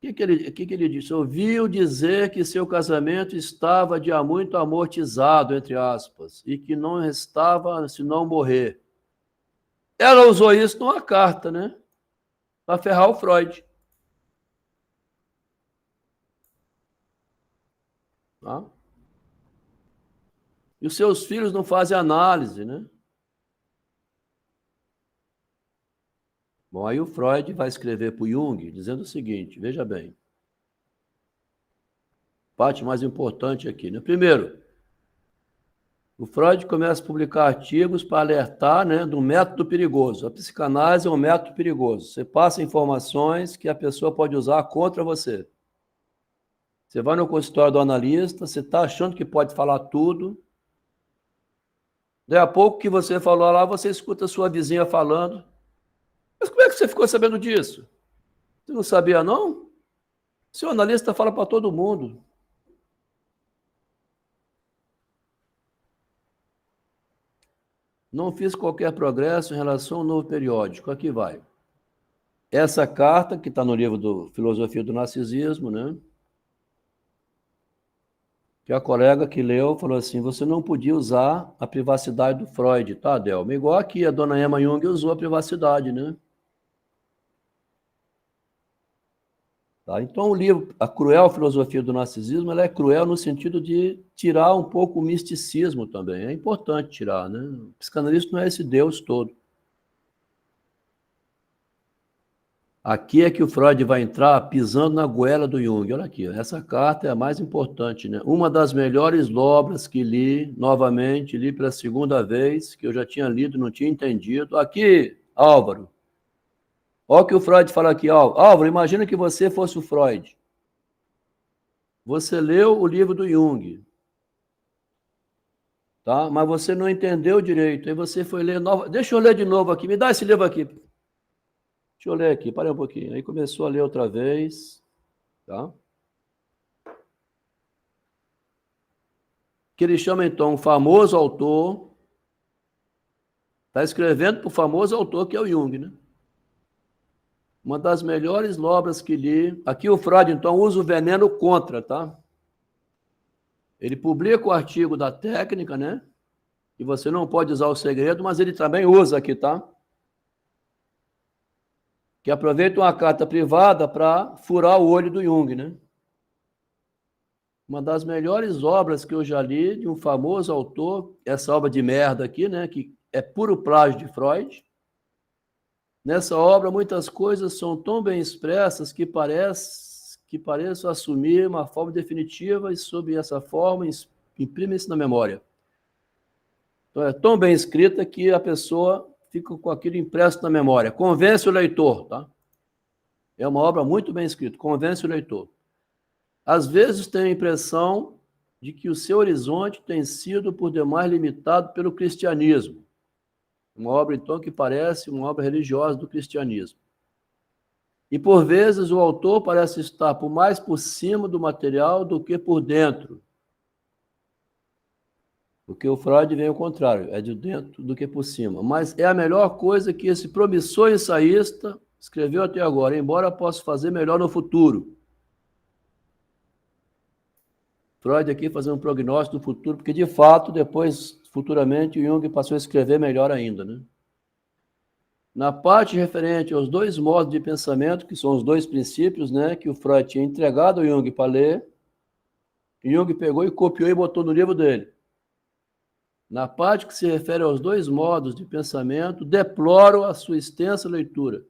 O que ele disse? Ouviu dizer que seu casamento estava de há muito amortizado, entre aspas, e que não restava senão morrer. Ela usou isso numa carta, né? Para ferrar o Freud. Tá? E os seus filhos não fazem análise, né? Bom, aí o Freud vai escrever para o Jung dizendo o seguinte, veja bem. Parte mais importante aqui, né? Primeiro, o Freud começa a publicar artigos para alertar, né, do método perigoso. A psicanálise é um método perigoso. Você passa informações que a pessoa pode usar contra você. Você vai no consultório do analista, você está achando que pode falar tudo. Daí a pouco que você falou lá, você escuta a sua vizinha falando. Mas como é que você ficou sabendo disso? Você não sabia, não? O seu analista fala para todo mundo. Não fiz qualquer progresso em relação ao novo periódico. Aqui vai. Essa carta, que está no livro do Filosofia do Narcisismo, né? Que a colega que leu falou assim, você não podia usar a privacidade do Freud, tá, Delma? Igual aqui, a dona Emma Jung usou a privacidade, né? Tá? Então, o livro, A Cruel Filosofia do Narcisismo, ela é cruel no sentido de tirar um pouco o misticismo também. É importante tirar, né? O psicanalista não é esse Deus todo. Aqui é que o Freud vai entrar pisando na goela do Jung. Olha aqui, essa carta é a mais importante, né? Uma das melhores obras que li, novamente, li pela segunda vez, que eu já tinha lido e não tinha entendido. Aqui, Álvaro. Olha o que o Freud fala aqui, Álvaro, imagina que você fosse o Freud. Você leu o livro do Jung, tá? Mas você não entendeu direito. Aí você foi ler nova. Deixa eu ler de novo aqui. Me dá esse livro aqui. Deixa eu ler aqui. Parei um pouquinho. Aí começou a ler outra vez, tá? Que ele chama então um famoso autor. Está escrevendo para o famoso autor que é o Jung, né? Uma das melhores obras que li. Aqui o Freud então usa o veneno contra, tá? Ele publica o artigo da técnica, né? E você não pode usar o segredo, mas ele também usa aqui, tá? Que aproveita uma carta privada para furar o olho do Jung, né? Uma das melhores obras que eu já li de um famoso autor, essa obra de merda aqui, né? Que é puro plágio de Freud. Nessa obra, muitas coisas são tão bem expressas que pareçam assumir uma forma definitiva e, sob essa forma, imprimem-se na memória. Então, é tão bem escrita que a pessoa fica com aquilo impresso na memória. Convence o leitor, tá? É uma obra muito bem escrita, convence o leitor. Às vezes tem a impressão de que o seu horizonte tem sido por demais limitado pelo cristianismo. Uma obra, então, que parece uma obra religiosa do cristianismo. E, por vezes, o autor parece estar mais por cima do material do que por dentro. Porque o Freud vem ao contrário, é de dentro do que por cima. Mas é a melhor coisa que esse promissor ensaísta escreveu até agora, embora possa fazer melhor no futuro. Freud aqui fazendo um prognóstico do futuro, porque, de fato, depois, futuramente, o Jung passou a escrever melhor ainda, né? Na parte referente aos dois modos de pensamento, que são os dois princípios, né, que o Freud tinha entregado ao Jung para ler, o Jung pegou e copiou e botou no livro dele. Na parte que se refere aos dois modos de pensamento, deploro a sua extensa leitura.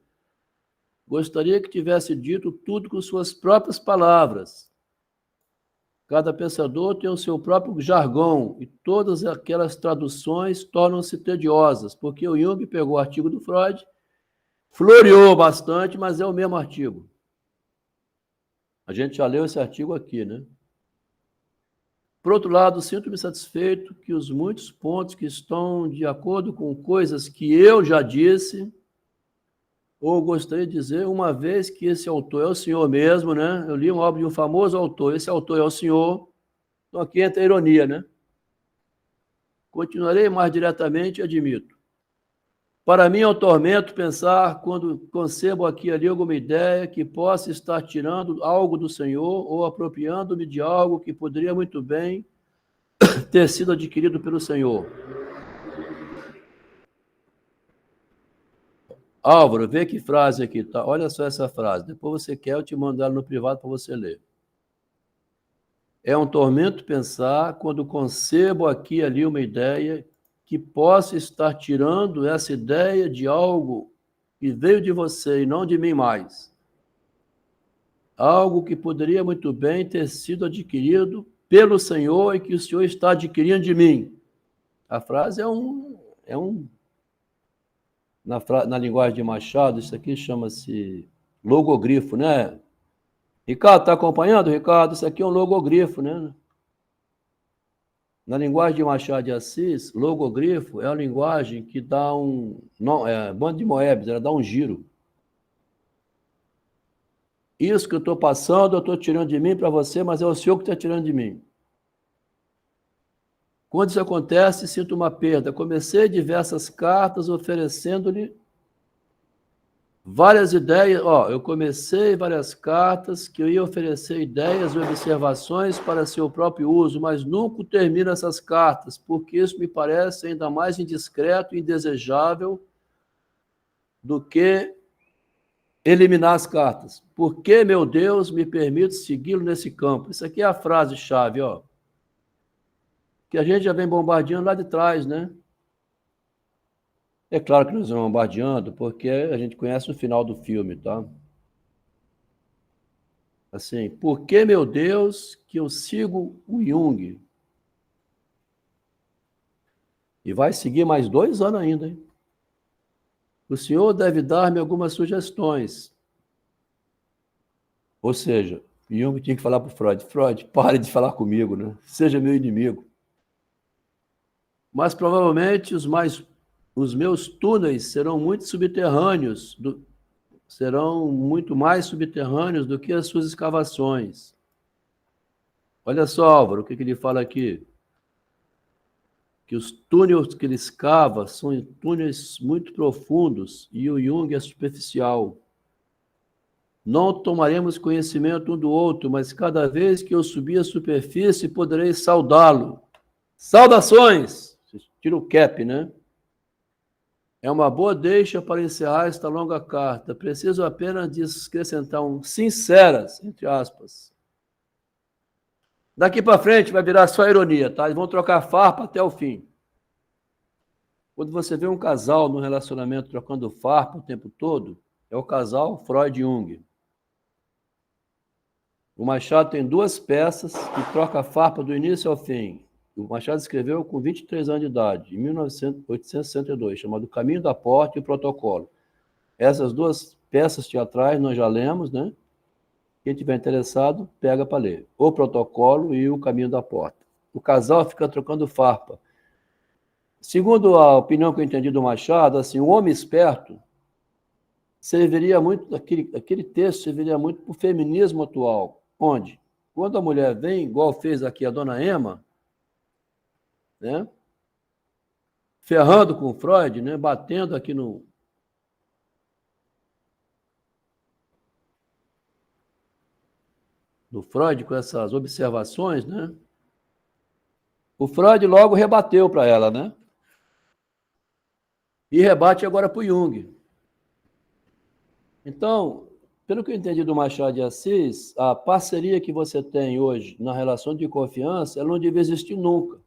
Gostaria que tivesse dito tudo com suas próprias palavras. Cada pensador tem o seu próprio jargão e todas aquelas traduções tornam-se tediosas, porque o Jung pegou o artigo do Freud, floreou bastante, mas é o mesmo artigo. A gente já leu esse artigo aqui, né? Por outro lado, sinto-me satisfeito que os muitos pontos que estão de acordo com coisas que eu já disse, ou gostaria de dizer, uma vez que esse autor é o senhor mesmo, né? Eu li uma obra de um famoso autor, esse autor é o senhor, então aqui entra a ironia, né? Continuarei mais diretamente, admito. Para mim é um tormento pensar quando concebo aqui ali alguma ideia que possa estar tirando algo do Senhor ou apropriando-me de algo que poderia muito bem ter sido adquirido pelo Senhor. Álvaro, vê que frase aqui, tá? Olha só essa frase. Depois você quer, eu te mando ela no privado para você ler. É um tormento pensar quando concebo aqui ali uma ideia que possa estar tirando essa ideia de algo que veio de você e não de mim mais. Algo que poderia muito bem ter sido adquirido pelo Senhor e que o Senhor está adquirindo de mim. A frase na linguagem de Machado, isso aqui chama-se logogrifo, né? Ricardo, está acompanhando, Ricardo? Isso aqui é um logogrifo, né? Na linguagem de Machado de Assis, logogrifo é a linguagem que dá bando de Moebius, ela dá um giro. Isso que eu estou passando, eu estou tirando de mim para você, mas é o Senhor que está tirando de mim. Quando isso acontece, sinto uma perda. Comecei diversas cartas oferecendo-lhe várias ideias. Eu comecei várias cartas que eu ia oferecer ideias e observações para seu próprio uso, mas nunca termino essas cartas, porque isso me parece ainda mais indiscreto e indesejável do que eliminar as cartas. Por que, meu Deus, me permite segui-lo nesse campo? Isso aqui é a frase-chave, que a gente já vem bombardeando lá de trás, né? É claro que nós vamos bombardeando, porque a gente conhece o final do filme, tá? Assim, por que, meu Deus, que eu sigo o Jung? E vai seguir mais 2 anos ainda, hein? O senhor deve dar-me algumas sugestões. Ou seja, Jung tinha que falar para o Freud, Freud, pare de falar comigo, né? Seja meu inimigo. Mas provavelmente os meus túneis serão muito subterrâneos, serão muito mais subterrâneos do que as suas escavações. Olha só, Álvaro, o que ele fala aqui? Que os túneis que ele escava são túneis muito profundos e o Jung é superficial. Não tomaremos conhecimento um do outro, mas cada vez que eu subir a superfície, poderei saudá-lo. Saudações! Tira o cap, né? É uma boa deixa para encerrar esta longa carta. Preciso apenas acrescentar um sinceras, entre aspas. Daqui para frente vai virar só ironia, tá? Eles vão trocar farpa até o fim. Quando você vê um casal no relacionamento trocando farpa o tempo todo, é o casal Freud-Jung. O Machado tem 2 peças que troca farpa do início ao fim. O Machado escreveu com 23 anos de idade, em 1862, chamado Caminho da Porta e o Protocolo. Essas 2 peças teatrais nós já lemos, né? Quem tiver interessado, pega para ler. O Protocolo e o Caminho da Porta. O casal fica trocando farpa. Segundo a opinião que eu entendi do Machado, assim, o homem esperto serviria muito, aquele texto serviria muito para o feminismo atual, onde, quando a mulher vem, igual fez aqui a dona Emma, né? Ferrando com Freud, né? Batendo aqui no Freud com essas observações, né? O Freud logo rebateu para ela, né? E rebate agora para o Jung. Então, pelo que eu entendi do Machado de Assis, a parceria que você tem hoje na relação de confiança, ela não devia existir nunca.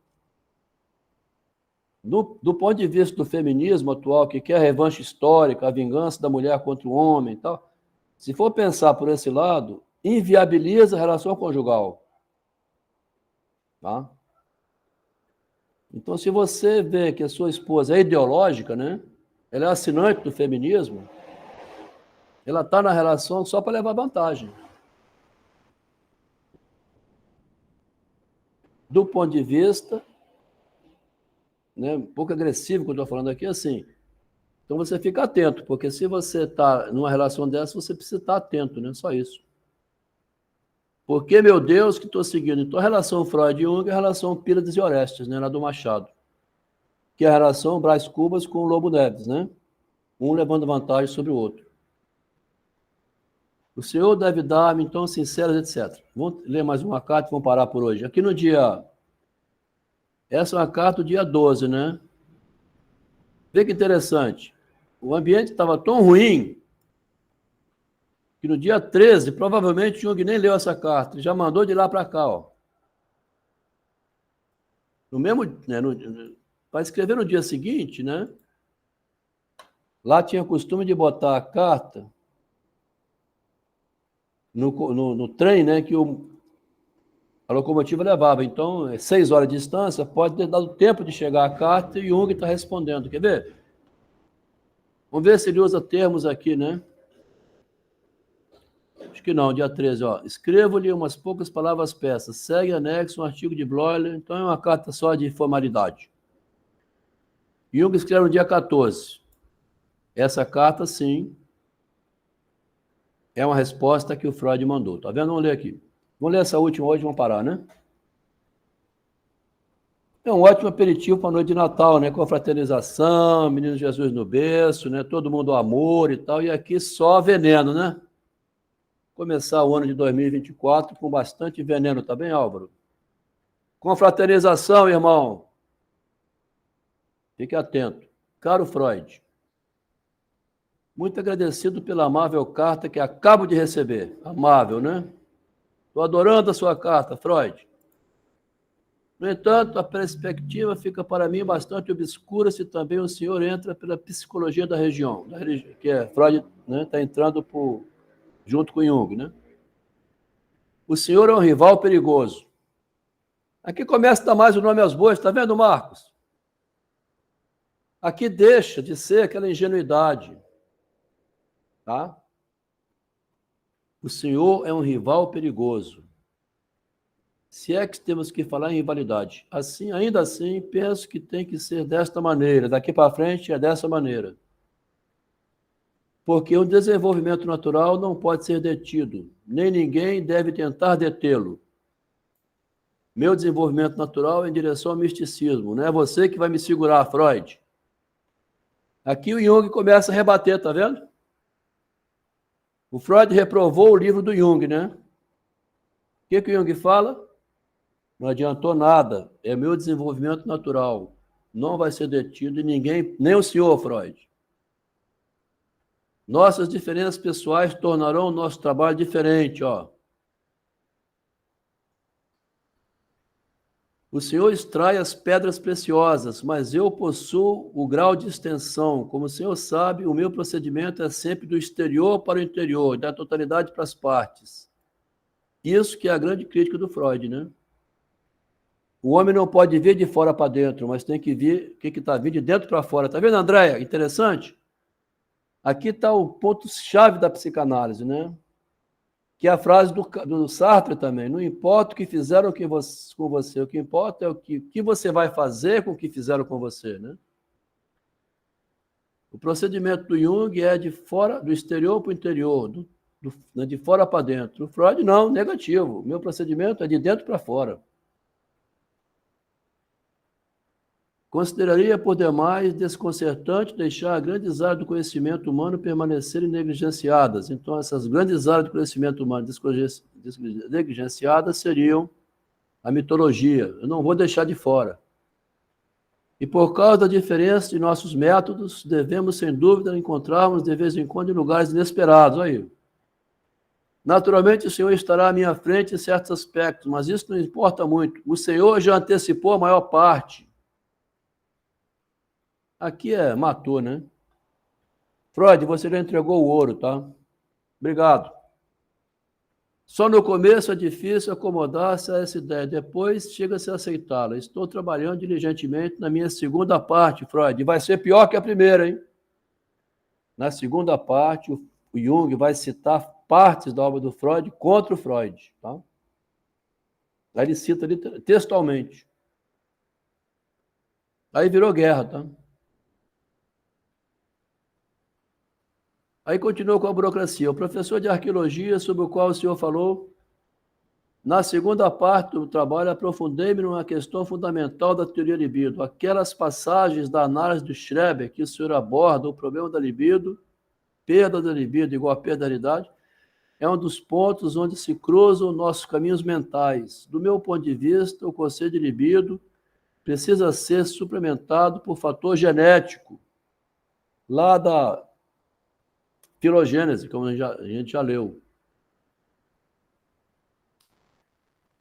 Do ponto de vista do feminismo atual, que quer a revanche histórica, a vingança da mulher contra o homem e tal, se for pensar por esse lado, inviabiliza a relação conjugal. Tá? Então, se você vê que a sua esposa é ideológica, né? Ela é assinante do feminismo, ela está na relação só para levar vantagem. Do ponto de vista, né, um pouco agressivo que eu estou falando aqui, assim. Então você fica atento, porque se você está numa relação dessa, você precisa estar atento, né? Só isso. Porque, meu Deus, que estou seguindo. Então a relação Freud e Jung é a relação Pílades e Orestes, né? Lá do Machado. Que é a relação Brás Cubas com o Lobo Neves, né? Um levando vantagem sobre o outro. O Senhor deve dar-me, então, sinceras, etc. Vamos ler mais uma carta e vamos parar por hoje. Aqui no dia... Essa é uma carta do dia 12, né? Vê que interessante. O ambiente estava tão ruim que no dia 13, provavelmente, Jung nem leu essa carta. Ele já mandou de lá para cá, ó. No mesmo... Né, para escrever no dia seguinte, né? Lá tinha costume de botar a carta no trem, né? Que a locomotiva levava. Então, 6 horas de distância, pode ter dado tempo de chegar a carta e Jung está respondendo. Quer ver? Vamos ver se ele usa termos aqui, né? Acho que não, dia 13, ó. Escrevo-lhe umas poucas palavras peças. Segue anexo um artigo de Bloiler. Então, é uma carta só de formalidade. Jung escreve no dia 14. Essa carta, sim, é uma resposta que o Freud mandou. Tá vendo? Vamos ler aqui. Vamos ler essa última hoje, vamos parar, né? É um ótimo aperitivo para a noite de Natal, né? Com a fraternização, Menino Jesus no berço, né? Todo mundo amor e tal. E aqui só veneno, né? Começar o ano de 2024 com bastante veneno, tá bem, Álvaro? Com a fraternização, irmão. Fique atento. Caro Freud, muito agradecido pela amável carta que acabo de receber. Amável, né? Estou adorando a sua carta, Freud. No entanto, a perspectiva fica para mim bastante obscura se também o senhor entra pela psicologia da região, que é Freud, né, está entrando junto com Jung, né? O senhor é um rival perigoso. Aqui começa a dar mais o nome aos bois, está vendo, Marcos? Aqui deixa de ser aquela ingenuidade, tá? O senhor é um rival perigoso. Se é que temos que falar em rivalidade. Assim, ainda assim, penso que tem que ser desta maneira. Daqui para frente é dessa maneira. Porque o desenvolvimento natural não pode ser detido. Nem ninguém deve tentar detê-lo. Meu desenvolvimento natural é em direção ao misticismo. Não é você que vai me segurar, Freud. Aqui o Jung começa a rebater, tá vendo? O Freud reprovou o livro do Jung, né? O que o Jung fala? Não adiantou nada. É meu desenvolvimento natural. Não vai ser detido e ninguém, nem o senhor, Freud. Nossas diferenças pessoais tornarão o nosso trabalho diferente, ó. O senhor extrai as pedras preciosas, mas eu possuo o grau de extensão. Como o senhor sabe, o meu procedimento é sempre do exterior para o interior, da totalidade para as partes. Isso que é a grande crítica do Freud, né? O homem não pode vir de fora para dentro, mas tem que vir o que está vindo de dentro para fora. Está vendo, Andréia? Interessante? Aqui está o ponto-chave da psicanálise, né? Que é a frase do Sartre também. Não importa o que fizeram com você, o que importa é o que você vai fazer com o que fizeram com você, né? O procedimento do Jung é de fora, do exterior para o interior, de fora para dentro. O Freud, não, negativo. O meu procedimento é de dentro para fora. Consideraria, por demais, desconcertante deixar grandes áreas do conhecimento humano permanecerem negligenciadas. Então, essas grandes áreas do conhecimento humano negligenciadas seriam a mitologia. Eu não vou deixar de fora. E por causa da diferença de nossos métodos, devemos, sem dúvida, encontrarmos de vez em quando em lugares inesperados. Aí. Naturalmente, o Senhor estará à minha frente em certos aspectos, mas isso não importa muito. O Senhor já antecipou a maior parte. Aqui matou, né? Freud, você já entregou o ouro, tá? Obrigado. Só no começo é difícil acomodar-se a essa ideia, depois chega-se a aceitá-la. Estou trabalhando diligentemente na minha segunda parte, Freud, e vai ser pior que a primeira, hein? Na segunda parte, o Jung vai citar partes da obra do Freud contra o Freud, tá? Aí ele cita ali textualmente. Aí virou guerra, tá? Aí continuou com a burocracia. O professor de arqueologia, sobre o qual o senhor falou, na segunda parte do trabalho, aprofundei-me numa questão fundamental da teoria libido. Aquelas passagens da análise do Schreber que o senhor aborda, o problema da libido, perda da libido igual a perda da realidade, é um dos pontos onde se cruzam nossos caminhos mentais. Do meu ponto de vista, o conceito de libido precisa ser suplementado por fator genético, lá da filogênese, como a gente já leu.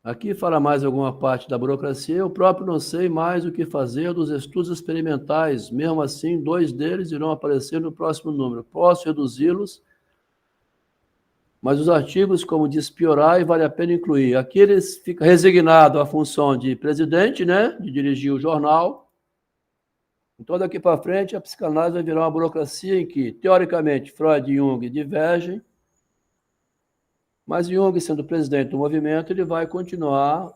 Aqui fala mais alguma parte da burocracia. Eu próprio não sei mais o que fazer dos estudos experimentais. Mesmo assim, 2 deles irão aparecer no próximo número. Posso reduzi-los, mas os artigos, como diz Piorai, vale a pena incluir. Aqui eles ficam resignados à função de presidente, né, de dirigir o jornal. Então, daqui para frente, a psicanálise vai virar uma burocracia em que, teoricamente, Freud e Jung divergem, mas Jung, sendo presidente do movimento, ele vai continuar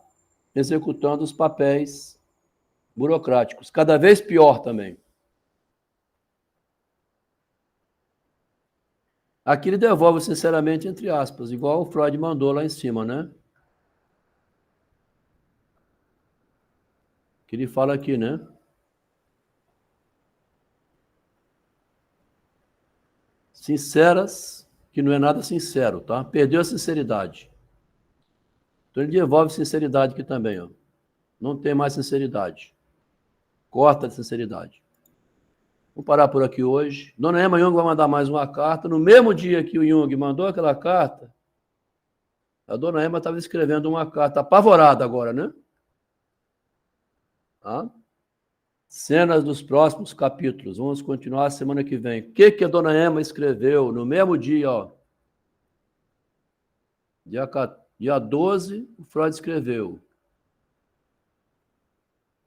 executando os papéis burocráticos, cada vez pior também. Aqui ele devolve sinceramente, entre aspas, igual o Freud mandou lá em cima, né? Que ele fala aqui, né? Sinceras, que não é nada sincero, tá? Perdeu a sinceridade. Então ele devolve sinceridade aqui também, ó. Não tem mais sinceridade. Corta a sinceridade. Vou parar por aqui hoje. Dona Emma Jung vai mandar mais uma carta. No mesmo dia que o Jung mandou aquela carta, a Dona Emma estava escrevendo uma carta apavorada agora, né? Tá? Cenas dos próximos capítulos. Vamos continuar semana que vem. O que a Dona Emma escreveu no mesmo dia, ó? Dia 12, o Freud escreveu.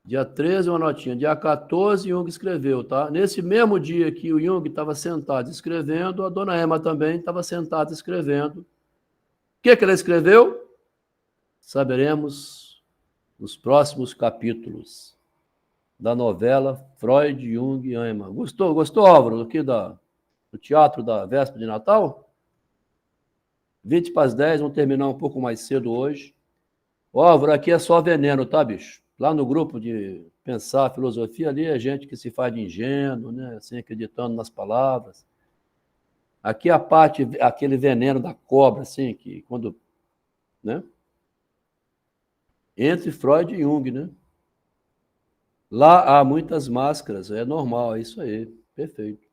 Dia 13, uma notinha. Dia 14, Jung escreveu, tá? Nesse mesmo dia que o Jung estava sentado escrevendo, a Dona Emma também estava sentada escrevendo. O que ela escreveu? Saberemos nos próximos capítulos da novela Freud, Jung e Emma. Gostou, Álvaro, aqui do teatro da véspera de Natal? 20 para as 10, vamos terminar um pouco mais cedo hoje. Álvaro, aqui é só veneno, tá, bicho? Lá no grupo de pensar filosofia, ali é gente que se faz de ingênuo, né? Assim, acreditando nas palavras. Aqui a parte, aquele veneno da cobra, assim, que quando, né? Entre Freud e Jung, né? Lá há muitas máscaras, é normal, é isso aí, perfeito.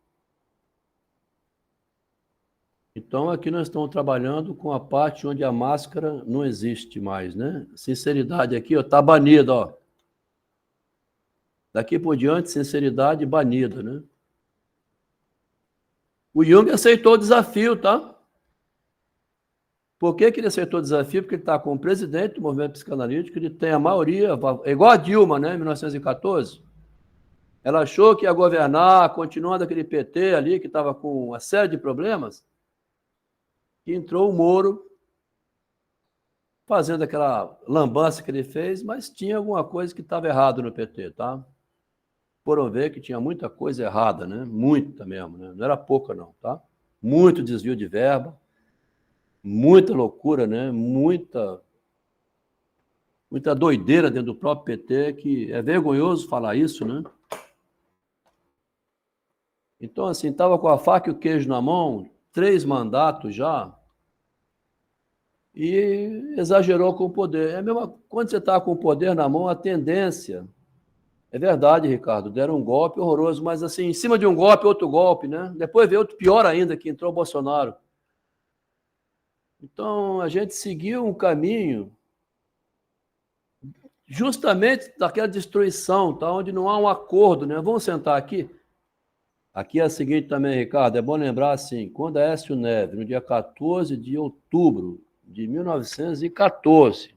Então, aqui nós estamos trabalhando com a parte onde a máscara não existe mais, né? Sinceridade aqui, ó, tá banida, ó. Daqui por diante, sinceridade banida, né? O Jung aceitou o desafio, tá? Por que ele aceitou o desafio? Porque ele está como presidente do movimento psicanalítico, ele tem a maioria, é igual a Dilma, né, em 1914. Ela achou que ia governar, continuando aquele PT ali, que estava com uma série de problemas, e entrou o Moro, fazendo aquela lambança que ele fez, mas tinha alguma coisa que estava errado no PT, tá? Foram ver que tinha muita coisa errada, né? Muita mesmo, né? Não era pouca não, tá? Muito desvio de verba, muita loucura, né? Muita doideira dentro do próprio PT, que é vergonhoso falar isso, né? Então, assim, estava com a faca e o queijo na mão, 3 mandatos já, e exagerou com o poder. É mesmo, quando você está com o poder na mão, a tendência... É verdade, Ricardo, deram um golpe horroroso, mas assim, em cima de um golpe, outro golpe, né? Depois veio outro pior ainda, que entrou o Bolsonaro. Então, a gente seguiu um caminho justamente daquela destruição, tá? Onde não há um acordo, né? Vamos sentar aqui? Aqui é a seguinte também, Ricardo, é bom lembrar assim, quando a Aécio Neves, no dia 14 de outubro de 1914,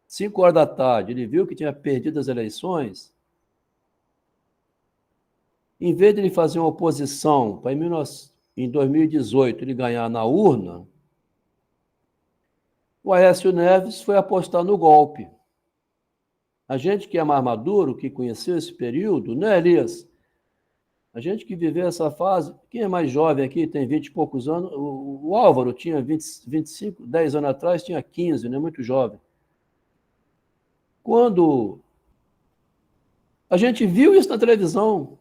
5 horas da tarde, ele viu que tinha perdido as eleições, em vez de ele fazer uma oposição para em 2018 ele ganhar na urna, o Aécio Neves foi apostar no golpe. A gente que é mais maduro, que conheceu esse período, né, Elias? A gente que viveu essa fase, quem é mais jovem aqui, tem 20 e poucos anos, o Álvaro tinha 25, 10 anos atrás tinha 15, né, muito jovem. Quando a gente viu isso na televisão,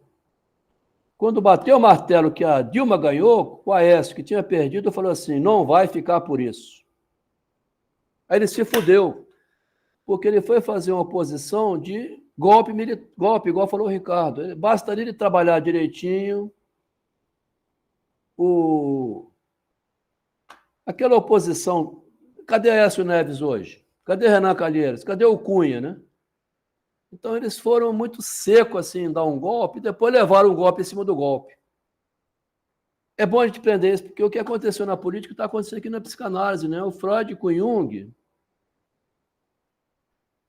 quando bateu o martelo que a Dilma ganhou, o Aécio, que tinha perdido, falou assim, não vai ficar por isso. Aí ele se fudeu, porque ele foi fazer uma oposição de golpe, igual falou o Ricardo. Basta ele trabalhar direitinho, aquela oposição. Cadê Aécio Neves hoje? Cadê Renan Calheiros? Cadê o Cunha, né? Então eles foram muito secos assim, em dar um golpe, e depois levaram um golpe em cima do golpe. É bom a gente aprender isso, porque o que aconteceu na política está acontecendo aqui na psicanálise, né? O Freud com o Jung,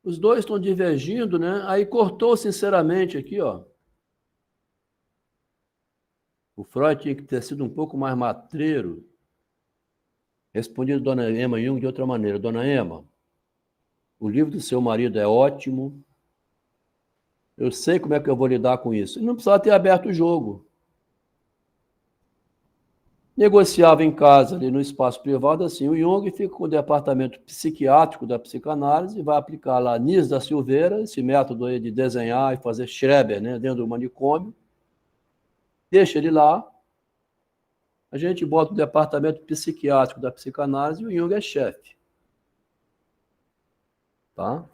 os dois estão divergindo, né? Aí cortou sinceramente aqui, ó. O Freud tinha que ter sido um pouco mais matreiro. Respondido Dona Ema Jung de outra maneira. Dona Ema, o livro do seu marido é ótimo. Eu sei como é que eu vou lidar com isso. Ele não precisava ter aberto o jogo. Negociava em casa, ali no espaço privado, assim, o Jung fica com o departamento psiquiátrico da psicanálise e vai aplicar lá Nis da Silveira, esse método aí de desenhar e fazer Schreber, né, dentro do manicômio. Deixa ele lá, a gente bota o departamento psiquiátrico da psicanálise e o Jung é chefe. Tá?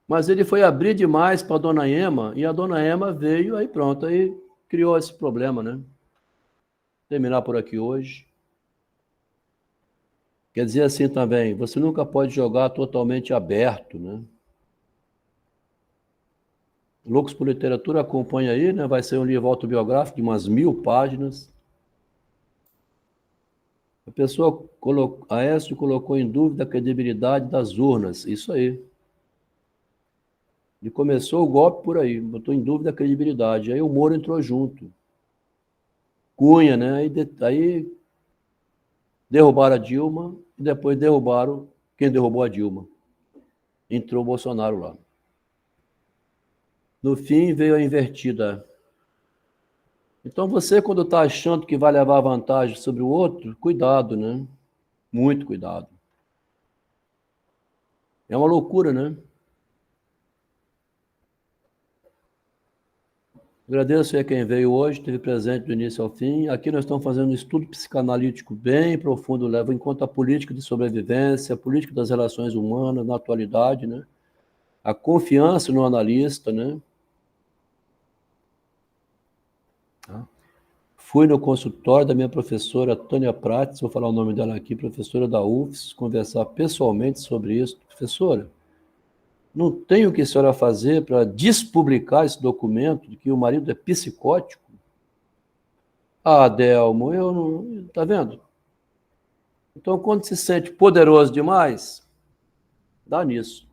Mas ele foi abrir demais para a Dona Ema, e a Dona Ema veio, aí pronto, aí criou esse problema, né? Terminar por aqui hoje. Quer dizer assim também, você nunca pode jogar totalmente aberto, né? Loucos por Literatura acompanha aí, né? Vai ser um livro autobiográfico de umas 1000 páginas. A pessoa Aécio colocou em dúvida a credibilidade das urnas. Isso aí. Ele começou o golpe por aí, botou em dúvida a credibilidade. Aí o Moro entrou junto. Cunha, né? Aí derrubaram a Dilma e depois derrubaram quem derrubou a Dilma. Entrou o Bolsonaro lá. No fim, veio a invertida. Então, você, quando está achando que vai levar vantagem sobre o outro, cuidado, né? Muito cuidado. É uma loucura, né? Agradeço a quem veio hoje, esteve presente do início ao fim. Aqui nós estamos fazendo um estudo psicanalítico bem profundo, leva em conta a política de sobrevivência, a política das relações humanas na atualidade, né? A confiança no analista, né? Fui no consultório da minha professora Tânia Prates, vou falar o nome dela aqui, professora da UFS, conversar pessoalmente sobre isso. Professora, não tem o que a senhora fazer para despublicar esse documento de que o marido é psicótico? Ah, Delmo, eu não... Tá vendo? Então, quando se sente poderoso demais, dá nisso.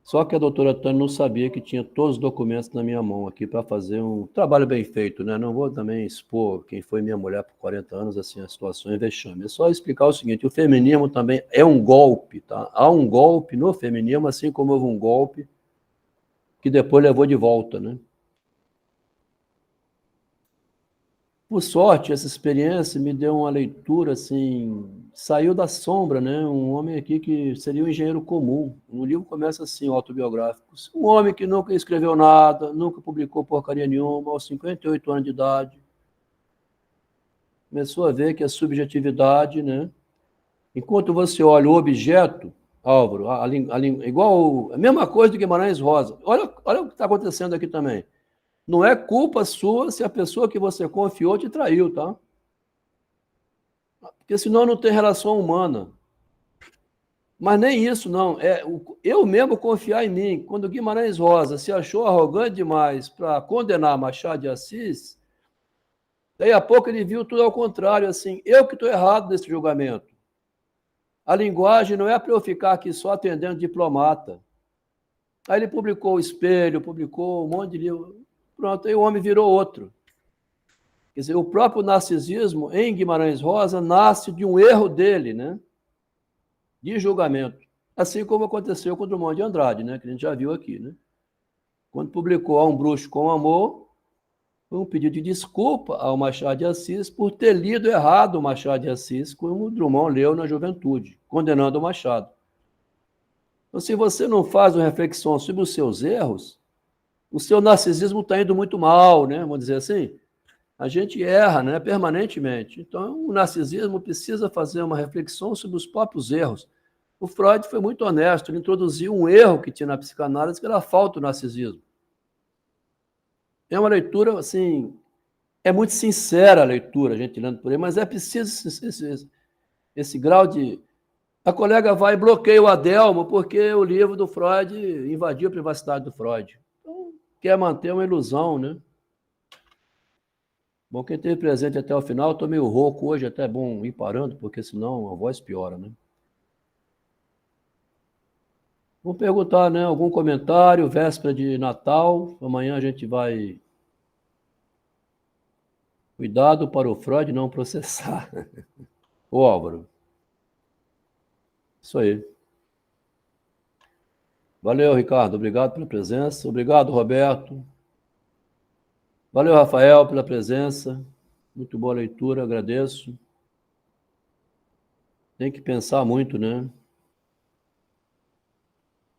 Só que a doutora Tânia não sabia que tinha todos os documentos na minha mão aqui para fazer um trabalho bem feito, né? Não vou também expor quem foi minha mulher por 40 anos, assim, a situação é vexame. É só explicar o seguinte, o feminismo também é um golpe, tá? Há um golpe no feminismo, assim como houve um golpe que depois levou de volta, né? Por sorte, essa experiência me deu uma leitura, assim, saiu da sombra, né? Um homem aqui que seria um engenheiro comum. O livro começa assim, autobiográfico. Um homem que nunca escreveu nada, nunca publicou porcaria nenhuma, aos 58 anos de idade. Começou a ver que a subjetividade, né? Enquanto você olha o objeto, Álvaro, igual a mesma coisa do Guimarães Rosa. Olha o que está acontecendo aqui também. Não é culpa sua se a pessoa que você confiou te traiu, tá? Porque senão não tem relação humana. Mas nem isso, não. É eu mesmo confiar em mim. Quando Guimarães Rosa se achou arrogante demais para condenar Machado de Assis, Daí a pouco ele viu tudo ao contrário, assim, eu que estou errado nesse julgamento. A linguagem não é para eu ficar aqui só atendendo diplomata. Aí ele publicou o Espelho, publicou um monte de livro. Pronto, aí o homem virou outro. Quer dizer, o próprio narcisismo em Guimarães Rosa nasce de um erro dele, né? De julgamento. Assim como aconteceu com o Drummond de Andrade, né? Que a gente já viu aqui, né? Quando publicou A um Bruxo com Amor, foi um pedido de desculpa ao Machado de Assis por ter lido errado o Machado de Assis, como o Drummond leu na juventude, condenando o Machado. Então, se você não faz uma reflexão sobre os seus erros, o seu narcisismo está indo muito mal, né? Vamos dizer assim. A gente erra, né, permanentemente. Então, o narcisismo precisa fazer uma reflexão sobre os próprios erros. O Freud foi muito honesto, ele introduziu um erro que tinha na psicanálise, que era a falta do narcisismo. É uma leitura, assim, é muito sincera a leitura, a gente lendo por aí, mas é preciso esse grau de... A colega vai e bloqueia o Adelmo porque o livro do Freud invadiu a privacidade do Freud. Então, quer manter uma ilusão, né? Bom, quem esteve presente até o final, estou meio rouco hoje, até é bom ir parando, porque senão a voz piora, né? Vamos perguntar, né? Algum comentário, véspera de Natal, amanhã a gente vai... Cuidado para o Freud não processar. Ô, Álvaro. Isso aí. Valeu, Ricardo. Obrigado pela presença. Obrigado, Roberto. Valeu, Rafael, pela presença. Muito boa leitura, agradeço. Tem que pensar muito, né?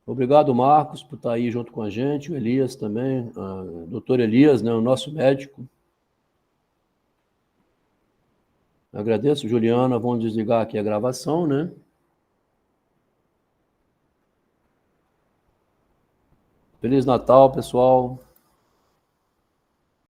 Obrigado, Marcos, por estar aí junto com a gente. O Elias também. O doutor Elias, né? O nosso médico. Agradeço, Juliana. Vamos desligar aqui a gravação, né? Feliz Natal, pessoal.